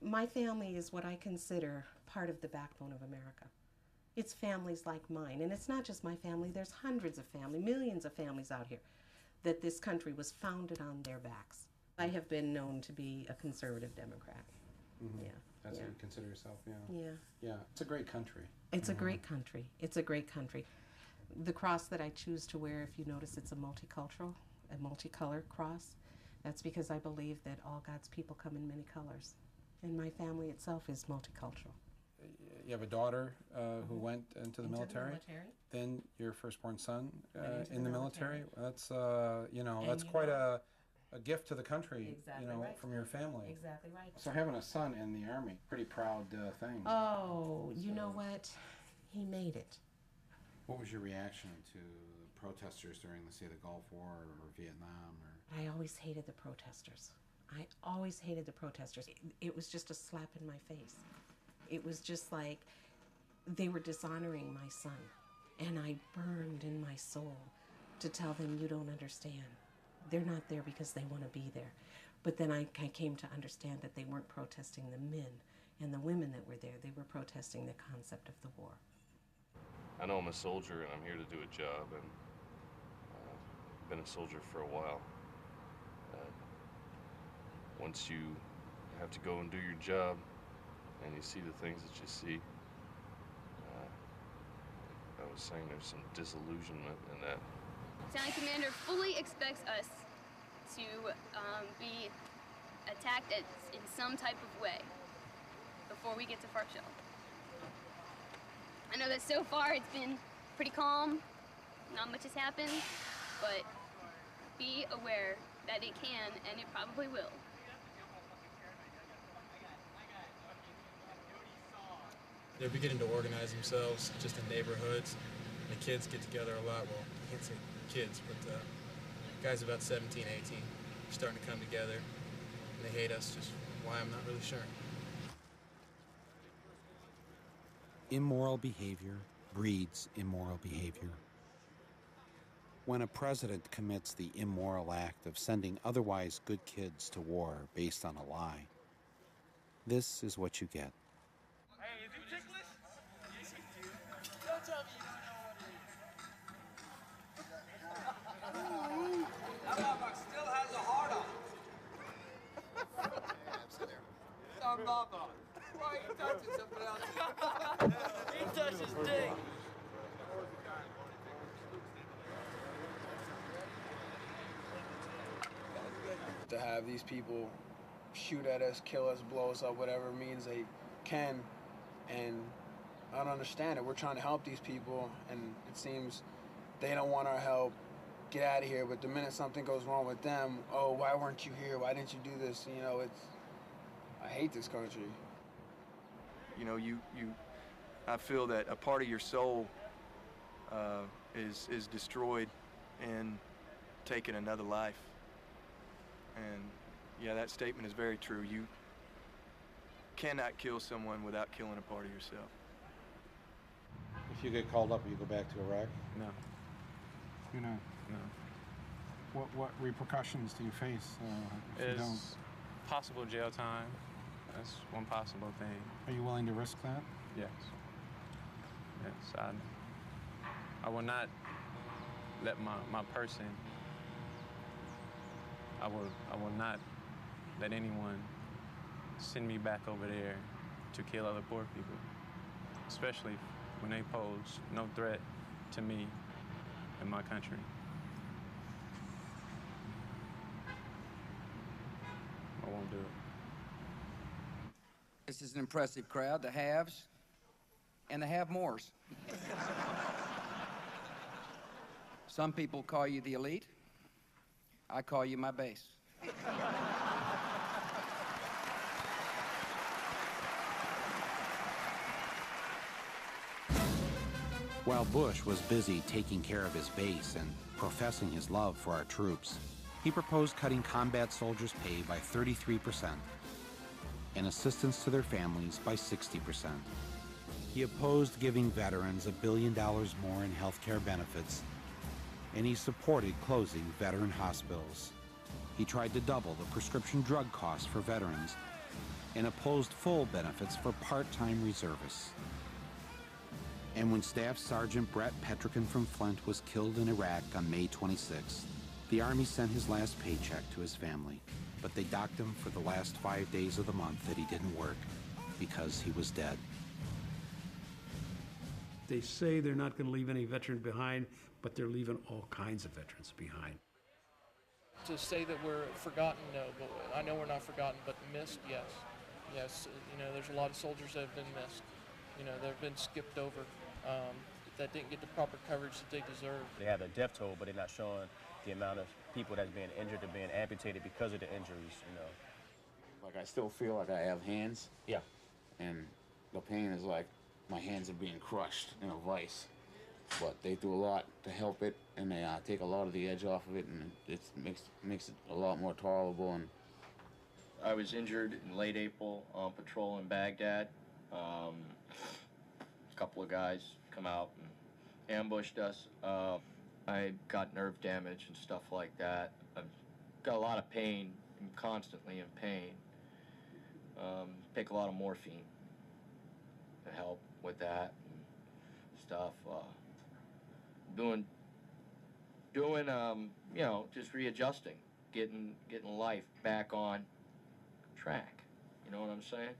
My family is what I consider part of the backbone of America. It's families like mine, and it's not just my family. There's hundreds of families, millions of families out here that this country was founded on their backs. I have been known to be a conservative Democrat. Mm-hmm. Yeah. That's yeah. what you consider yourself, yeah. Yeah. Yeah, it's a great country. It's a great country. It's a great country. The cross that I choose to wear, if you notice, it's a multicolored cross. That's because I believe that all God's people come in many colors. And my family itself is multicultural. You have a daughter who went into the military. Then your firstborn son in the military. That's that's quite a gift to the country. Exactly right. From your family. Exactly right. So having a son in the Army, pretty proud thing. Oh, you know what? He made it. What was your reaction to protesters during, the Gulf War or Vietnam? I always hated the protesters. I always hated the protesters. It was just a slap in my face. It was just like they were dishonoring my son. And I burned in my soul to tell them, you don't understand. They're not there because they want to be there. But then I came to understand that they weren't protesting the men and the women that were there. They were protesting the concept of the war. I know I'm a soldier and I'm here to do a job, and I've been a soldier for a while. Once you have to go and do your job and you see the things that you see, I was saying there's some disillusionment in that. Battalion Commander fully expects us to be attacked in some type of way before we get to Fark Shell. I know that so far it's been pretty calm, not much has happened, but be aware that it can and it probably will. They're beginning to organize themselves just in neighborhoods. The kids get together a lot. Well, I can't say kids, but guys about 17, 18 starting to come together, and they hate us, just why I'm not really sure. Immoral behavior breeds immoral behavior. When a president commits the immoral act of sending otherwise good kids to war based on a lie, this is what you get. Hey, is he ticklish? Don't tell me you don't know what it is. That motherfucker still has a heart on. Some motherfucker. Why are you touching somebody else? He touched his dick. To have these people shoot at us, kill us, blow us up, whatever means they can, and I don't understand it. We're trying to help these people, and it seems they don't want our help. Get out of here. But the minute something goes wrong with them, oh, why weren't you here? Why didn't you do this? You know, I hate this country. You know, I feel that a part of your soul is destroyed and taking another life. And yeah, that statement is very true. You cannot kill someone without killing a part of yourself. If you get called up, will you go back to Iraq? No. You know? No. What repercussions do you face if you don't? Possible jail time. That's one possible thing. Are you willing to risk that? Yes. Yes, I will not let my person, I will not let anyone send me back over there to kill other poor people, especially when they pose no threat to me and my country. I won't do it. This is an impressive crowd, the haves and the have-mores. Some people call you the elite. I call you my base. While Bush was busy taking care of his base and professing his love for our troops, he proposed cutting combat soldiers' pay by 33% and assistance to their families by 60%. He opposed giving veterans $1 billion more in health care benefits, and he supported closing veteran hospitals. He tried to double the prescription drug costs for veterans and opposed full benefits for part-time reservists. And when Staff Sergeant Brett Petrikin from Flint was killed in Iraq on May 26th, the Army sent his last paycheck to his family, but they docked him for the last 5 days of the month that he didn't work because he was dead. They say they're not going to leave any veteran behind, but they're leaving all kinds of veterans behind. To say that we're forgotten, no, but I know we're not forgotten, but missed, yes. Yes, you know, there's a lot of soldiers that have been missed. You know, they've been skipped over, that didn't get the proper coverage that they deserve. They have a death toll, but they're not showing the amount of people that's being injured or being amputated because of the injuries, you know. Like, I still feel like I have hands. Yeah. And the pain is like my hands are being crushed in a vice. But they do a lot to help it, and they take a lot of the edge off of it, and it makes it a lot more tolerable. And I was injured in late April on patrol in Baghdad. A couple of guys come out and ambushed us. I got nerve damage and stuff like that. I've got a lot of pain. I'm constantly in pain. Take a lot of morphine to help with that and stuff. Doing, you know, just readjusting, getting life back on track. You know what I'm saying?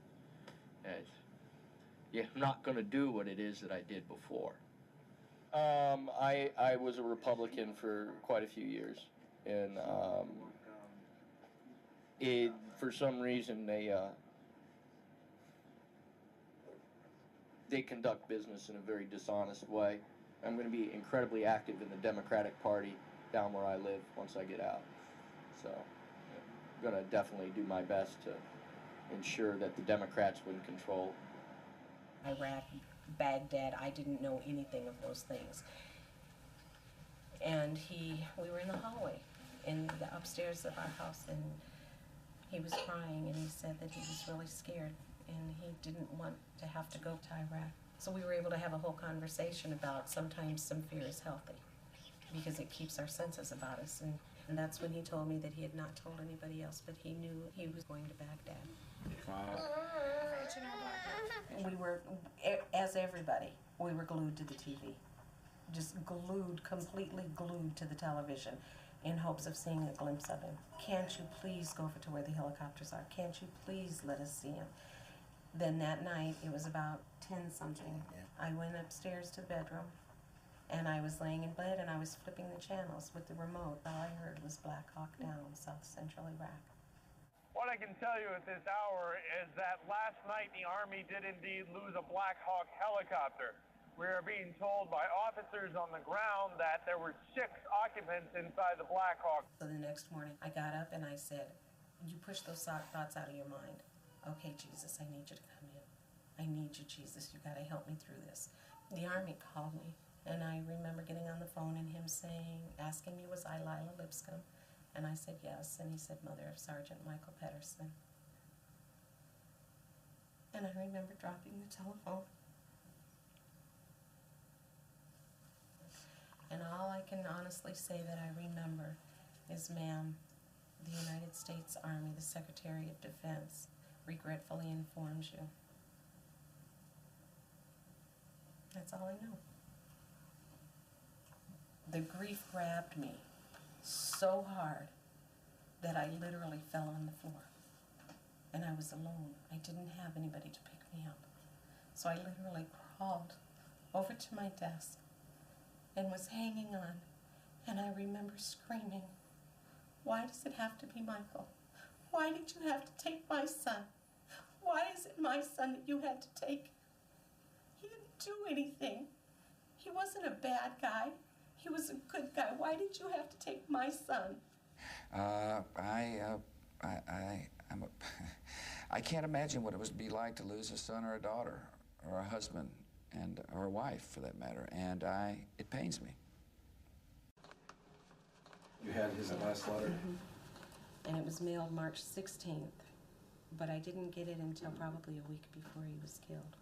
Yeah, I'm not going to do what it is that I did before. I was a Republican for quite a few years, and for some reason they conduct business in a very dishonest way. I'm going to be incredibly active in the Democratic Party down where I live once I get out. So I'm going to definitely do my best to ensure that the Democrats win control. Iraq, Baghdad, I didn't know anything of those things. And we were in the hallway, in the upstairs of our house, and he was crying, and he said that he was really scared, and he didn't want to have to go to Iraq. So we were able to have a whole conversation about sometimes some fear is healthy, because it keeps our senses about us. And that's when he told me that he had not told anybody else, but he knew he was going to Baghdad. We were, as everybody, we were glued to the TV. Just glued, completely glued to the television in hopes of seeing a glimpse of him. Can't you please go over to where the helicopters are? Can't you please let us see him? Then that night, it was about 10-something, I went upstairs to the bedroom, and I was laying in bed, and I was flipping the channels with the remote. All I heard was Black Hawk Down, South Central Iraq. What I can tell you at this hour is that last night the Army did indeed lose a Black Hawk helicopter. We are being told by officers on the ground that there were 6 occupants inside the Black Hawk. So the next morning, I got up and I said, you push those thoughts out of your mind. Okay, Jesus, I need you to come in. I need you, Jesus. You got to help me through this. The Army called me, and I remember getting on the phone and him asking me, was I Lila Lipscomb? And I said, yes. And he said, mother of Sergeant Michael Pedersen. And I remember dropping the telephone. And all I can honestly say that I remember is, ma'am, the United States Army, the Secretary of Defense, regretfully informs you. That's all I know. The grief grabbed me so hard that I literally fell on the floor. And I was alone. I didn't have anybody to pick me up. So I literally crawled over to my desk and was hanging on. And I remember screaming, why does it have to be Michael? Why did you have to take my son? Why is it my son that you had to take? He didn't do anything. He wasn't a bad guy. He was a good guy. Why did you have to take my son? I can't imagine what it would be like to lose a son or a daughter or a husband or a wife, for that matter, and it pains me. You had his last letter? Mm-hmm. And it was mailed March 16th, but I didn't get it until probably a week before he was killed.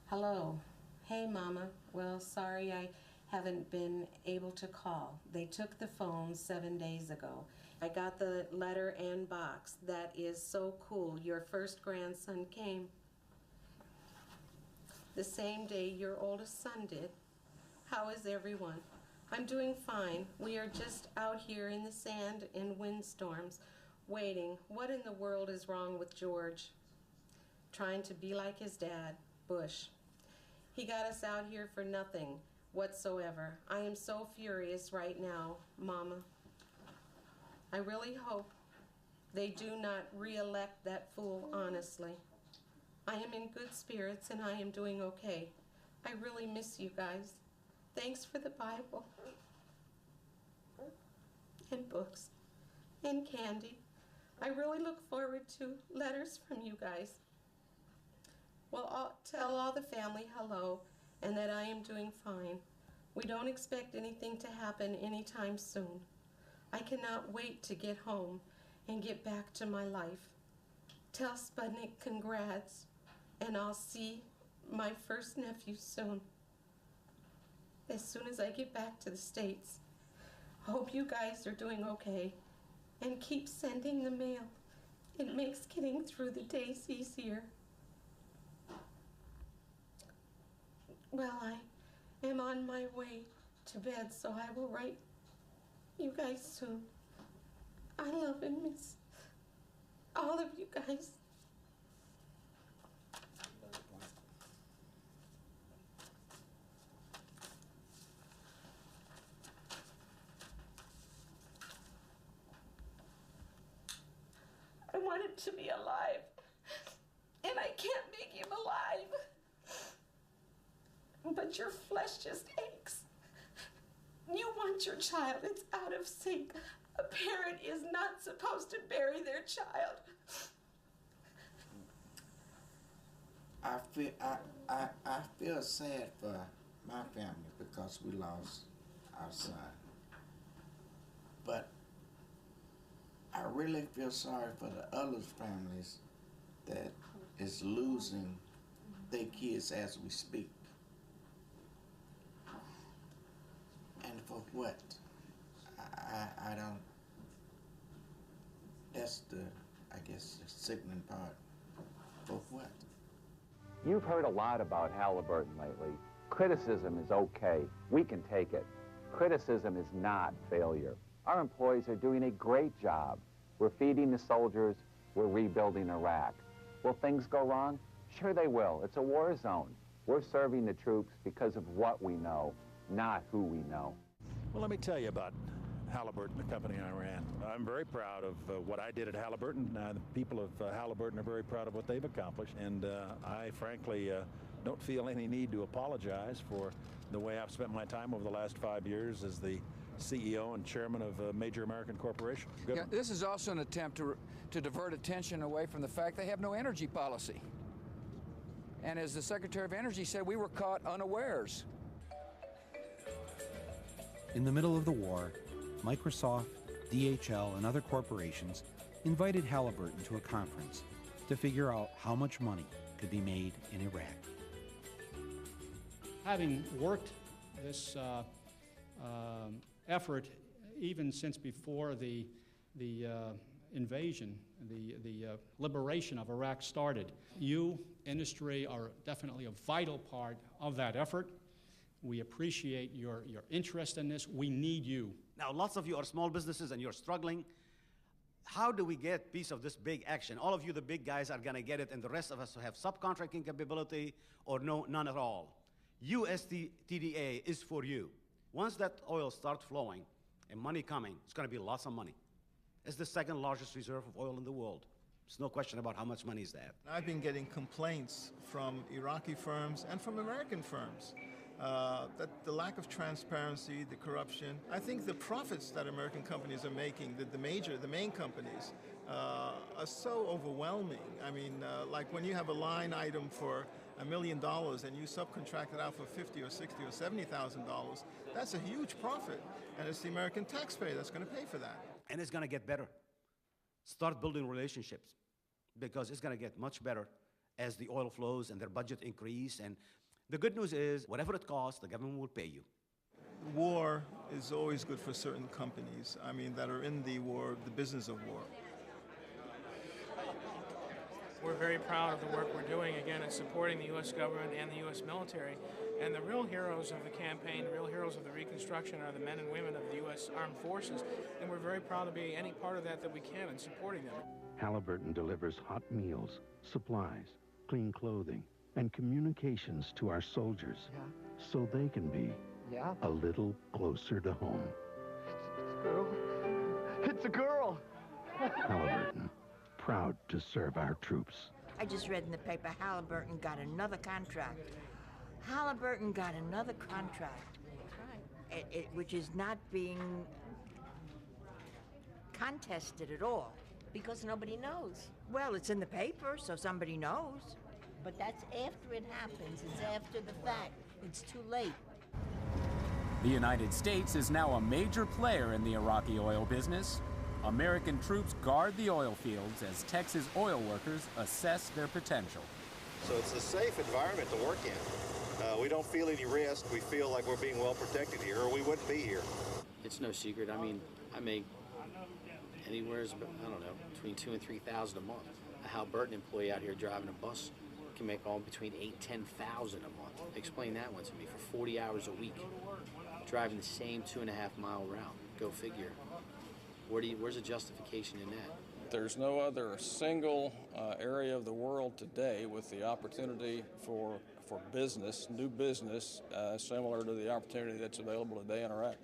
Hello. Hey, Mama. Well, sorry I haven't been able to call. They took the phone 7 days ago. I got the letter and box. That is so cool. Your first grandson came the same day your oldest son did. How is everyone? I'm doing fine. We are just out here in the sand in windstorms, waiting. What in the world is wrong with George? Trying to be like his dad, Bush. He got us out here for nothing whatsoever. I am so furious right now, Mama. I really hope they do not re-elect that fool, honestly. I am in good spirits and I am doing okay. I really miss you guys. Thanks for the Bible and books and candy. I really look forward to letters from you guys. Well, I'll tell all the family hello and that I am doing fine. We don't expect anything to happen anytime soon. I cannot wait to get home and get back to my life. Tell Sputnik congrats, and I'll see my first nephew soon. As soon as I get back to the States. Hope you guys are doing okay, and keep sending the mail. It makes getting through the days easier. Well, I am on my way to bed, so I will write you guys soon. I love and miss all of you guys. I want him to be alive, and I can't make him alive. But your flesh just aches. You want your child, it's out of sync. A parent is not supposed to bury their child. I feel sad for my family because we lost our son. But I really feel sorry for the other families that is losing their kids as we speak. And for what? I don't, that's the, I guess, the sickening part. For what? You've heard a lot about Halliburton lately. Criticism is okay. We can take it. Criticism is not failure. Our employees are doing a great job. We're feeding the soldiers. We're rebuilding Iraq. Will things go wrong? Sure they will. It's a war zone. We're serving the troops because of what we know, not who we know. Well, let me tell you about Halliburton, the company I ran. I'm very proud of what I did at Halliburton. The people of Halliburton are very proud of what they've accomplished, and I frankly don't feel any need to apologize for the way I've spent my time over the last 5 years as the CEO and chairman of a major American corporation. Yeah, this is also an attempt to divert attention away from the fact they have no energy policy. And as the Secretary of Energy said, we were caught unawares. In the middle of the war, Microsoft, DHL, and other corporations invited Halliburton to a conference to figure out how much money could be made in Iraq. Having worked this effort even since before the invasion, the liberation of Iraq started, you, industry, are definitely a vital part of that effort. We appreciate your interest in this. We need you. Now, lots of you are small businesses and you're struggling. How do we get a piece of this big action? All of you, the big guys, are going to get it, and the rest of us who have subcontracting capability or none at all. USTDA is for you. Once that oil starts flowing and money coming, it's going to be lots of money. It's the second largest reserve of oil in the world. There's no question about how much money is that. I've been getting complaints from Iraqi firms and from American firms that the lack of transparency, the corruption. I think the profits that American companies are making, the main companies, are so overwhelming. I mean, like when you have a line item for $1 million and you subcontract it out for $50,000 or $60,000 or $70,000, that's a huge profit. And it's the American taxpayer that's going to pay for that. And it's going to get better. Start building relationships, because it's going to get much better as the oil flows and their budget increase. And the good news is, whatever it costs, the government will pay you. War is always good for certain companies, I mean, that are in the war, the business of war. We're very proud of the work we're doing, again, in supporting the U.S. government and the U.S. military. And the real heroes of the campaign, the real heroes of the Reconstruction are the men and women of the U.S. Armed Forces. And we're very proud to be any part of that we can in supporting them. Halliburton delivers hot meals, supplies, clean clothing, and communications to our soldiers so they can be a little closer to home. It's a girl! Halliburton, proud to serve our troops. I just read in the paper Halliburton got another contract. Halliburton got another contract, which is not being contested at all. Because nobody knows. Well, it's in the paper, so somebody knows. But that's after it happens. It's after the fact. It's too late. The United States is now a major player in the Iraqi oil business. American troops guard the oil fields as Texas oil workers assess their potential. So it's a safe environment to work in. We don't feel any risk. We feel like we're being well protected here, or we wouldn't be here. It's no secret. I mean, I make anywhere, I don't know, between $2,000 and $3,000 a month. A Halliburton employee out here driving a bus can make all between $8,000 and $10,000 a month. Explain that one to me. For 40 hours a week, driving the same 2.5-mile route. Go figure. Where's the justification in that? There's no other single area of the world today with the opportunity for business, new business, similar to the opportunity that's available today in Iraq.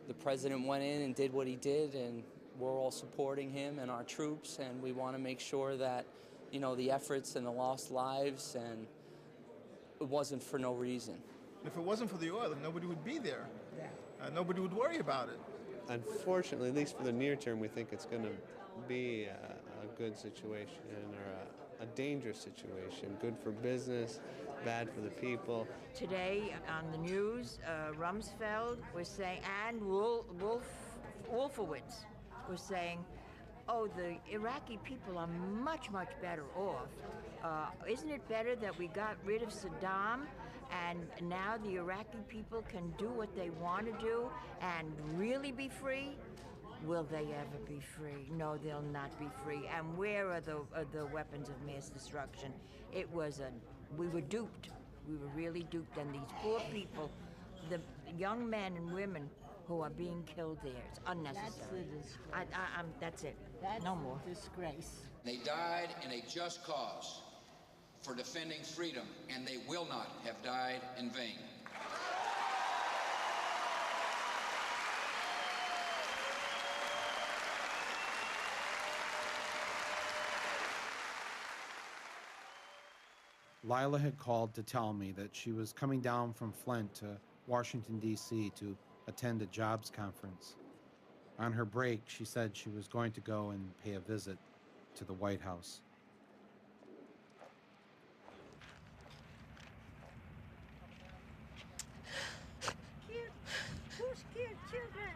The president went in and did what he did, and we're all supporting him and our troops, and we want to make sure that, you know, the efforts and the lost lives, and it wasn't for no reason. If it wasn't for the oil, nobody would be there. Nobody would worry about it. Unfortunately, at least for the near term, we think it's going to be a good situation or a dangerous situation. Good for business, bad for the people. Today on the news, Rumsfeld was saying, and Wolfowitz was saying, Oh, the Iraqi people are much, much better off. Isn't it better that we got rid of Saddam and now the Iraqi people can do what they want to do and really be free? Will they ever be free? No, they'll not be free. And where are the weapons of mass destruction? We were duped. We were really duped. And these poor people, the young men and women who are being killed there, it's unnecessary. That's it. No more. Disgrace. They died in a just cause for defending freedom, and they will not have died in vain. Lila had called to tell me that she was coming down from Flint to Washington, D.C. to attend a jobs conference. On her break, she said she was going to go and pay a visit to the White House. Who's killed children?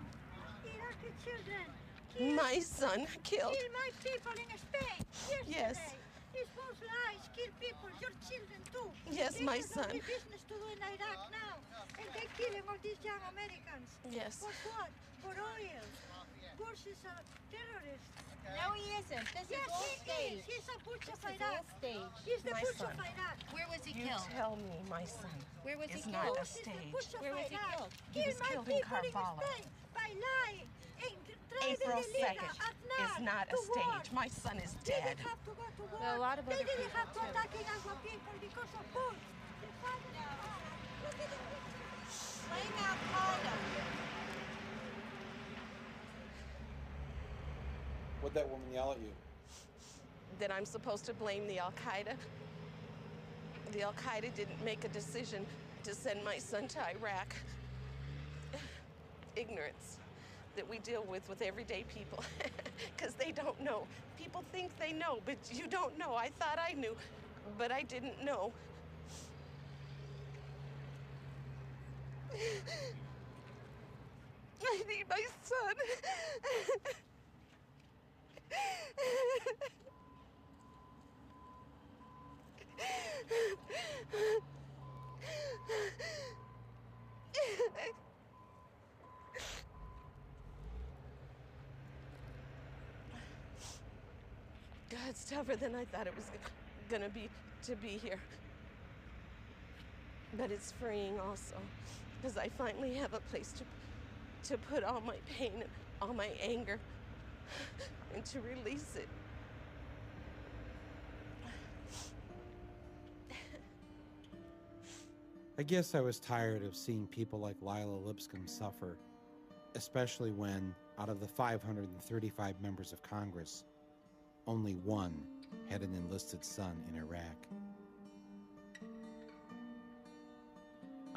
Iraqi children. My son killed. Kill my people in Spain. Yes. These false lies kill people, your children too. Yes, my son. They have no business to do in Iraq now. And they're killing all these young Americans. Yes. For what? For oil. Bush is a terrorist. No, he isn't. This yes, is all he staged. is. He's a Bush of This is Iraq. all staged. He's the My Bush son. of Iraq. Where was he You killed? tell me, my son. Where was It's he not killed? a stage. Where was he killed? He was my killed in people Karbala. Spain by lying. April 2nd is not a stage. My son is They dead. didn't have to go to war. There are a lot of they other didn't people, have to too. attacking our people because of Bush. Look at it. Blame Al-Qaeda. What'd that woman yell at you? That I'm supposed to blame the Al-Qaeda. The Al-Qaeda didn't make a decision to send my son to Iraq. Ignorance that we deal with everyday people, because they don't know. People think they know, but you don't know. I thought I knew, but I didn't know. I need my son. It's tougher than I thought it was gonna be to be here. But it's freeing also, because I finally have a place to put all my pain and all my anger and to release it. I guess I was tired of seeing people like Lila Lipscomb suffer, especially when, out of the 535 members of Congress, only one had an enlisted son in Iraq.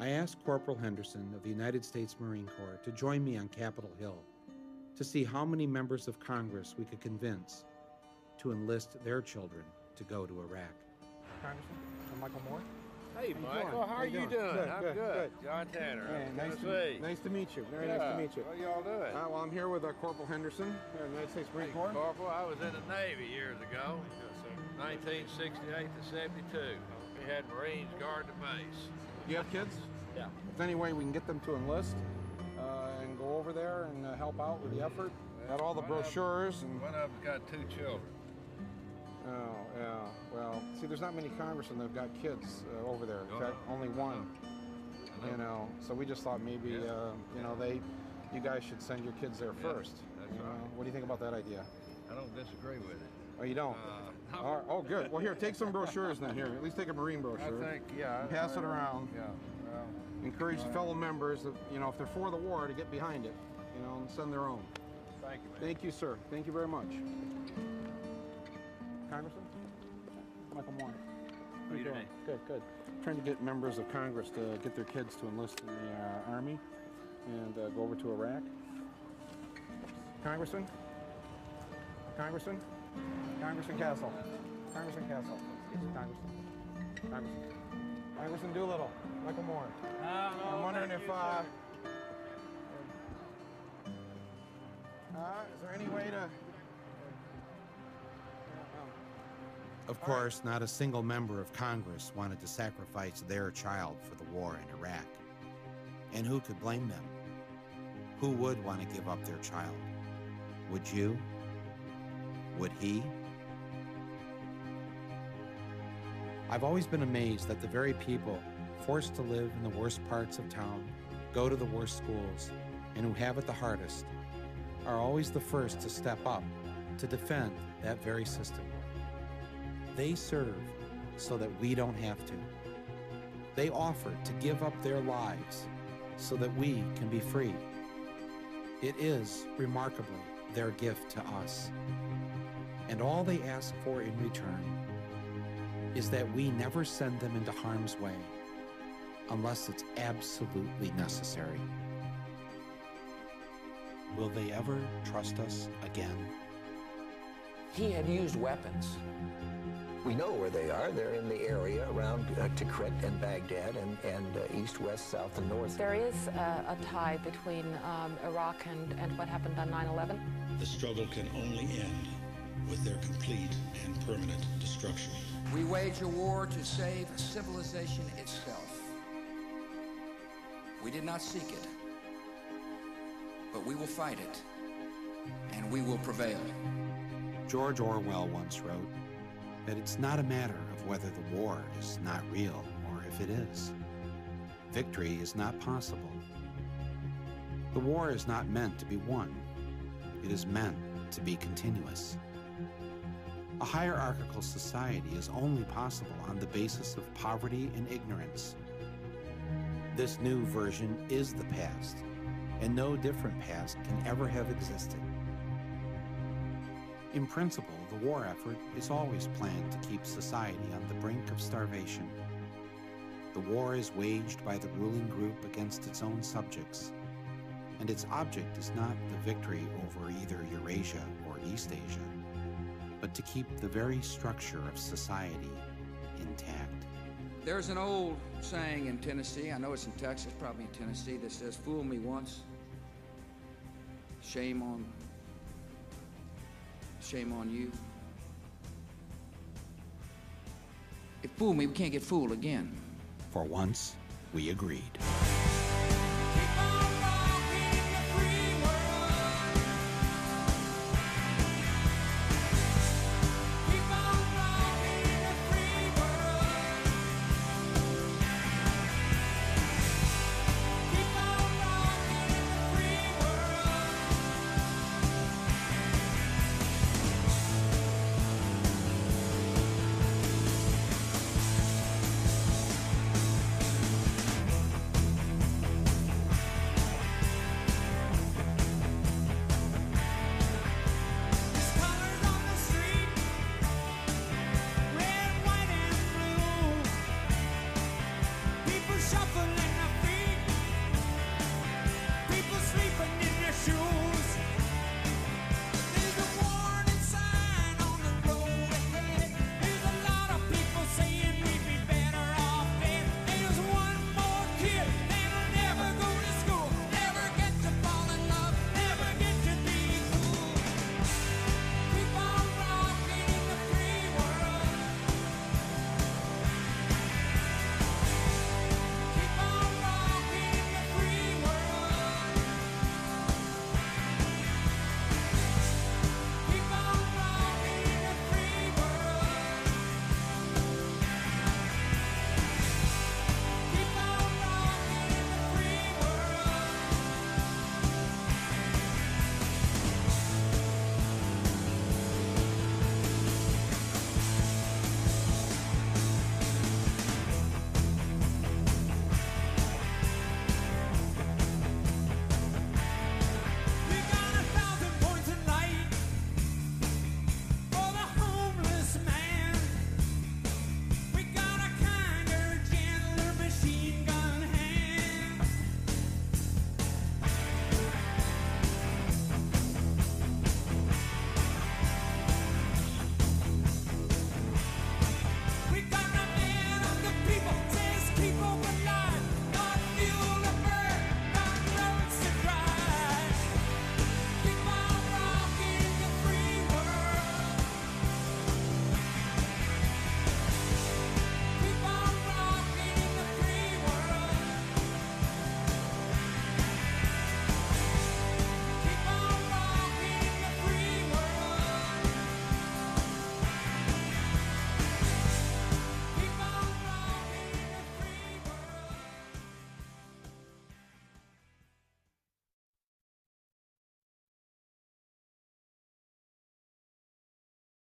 I asked Corporal Henderson of the United States Marine Corps to join me on Capitol Hill to see how many members of Congress we could convince to enlist their children to go to Iraq. Congressman, I'm Michael Moore. Hey, Michael, how are you doing? I'm good. John Tanner. Hey, nice to meet you. Very nice to meet you. How y'all doing? Well, I'm here with Corporal Henderson, United States Marine Corps. Corporal, I was in the Navy years ago, 1968 to 72. We had Marines guard the base. You have kids? Yeah. If there's any way we can get them to enlist and go over there and help out with the effort. Got all the brochures. One of them's got 2 children. Oh, yeah. Well, see, there's not many congressmen that have got kids over there. In fact, only one. You know, so we just thought maybe, you know, you guys should send your kids there first. That's right. What do you think about that idea? I don't disagree with it. Oh, you don't? No. All right. Oh, good. Well, here, take some brochures then. Here, at least take a Marine brochure. I think, yeah. And pass it around. Yeah. Well, encourage fellow members that, you know, if they're for the war, to get behind it, you know, and send their own. Thank you, man. Thank you, sir. Thank you very much. Congressman? Michael Moore. How are you doing? Good, good. Trying to get members of Congress to get their kids to enlist in the Army and go over to Iraq. Congressman? Congressman? Congressman Castle. Congressman Castle. Congressman. Congressman. Congressman Doolittle. Michael Moore. I'm wondering if, is there any way to Of course, not a single member of Congress wanted to sacrifice their child for the war in Iraq. And who could blame them? Who would want to give up their child? Would you? Would he? I've always been amazed that the very people forced to live in the worst parts of town, go to the worst schools, and who have it the hardest, are always the first to step up to defend that very system. They serve so that we don't have to. They offer to give up their lives so that we can be free. It is, remarkably, their gift to us. And all they ask for in return is that we never send them into harm's way unless it's absolutely necessary. Will they ever trust us again? He had used weapons. We know where they are. They're in the area around Tikrit and Baghdad and east, west, south, and north. There is a tie between Iraq and what happened on 9/11. The struggle can only end with their complete and permanent destruction. We wage a war to save civilization itself. We did not seek it, but we will fight it, and we will prevail. George Orwell once wrote that it's not a matter of whether the war is not real or if it is. Victory is not possible. The war is not meant to be won. It is meant to be continuous. A hierarchical society is only possible on the basis of poverty and ignorance. This new version is the past, and no different past can ever have existed. In principle, the war effort is always planned to keep society on the brink of starvation. The war is waged by the ruling group against its own subjects, and its object is not the victory over either Eurasia or East Asia, but to keep the very structure of society intact. There's an old saying in Tennessee, I know it's in Texas, probably in Tennessee, that says, "Fool me once, shame on you." If fool me, we can't get fooled again. For once, we agreed. Shuffle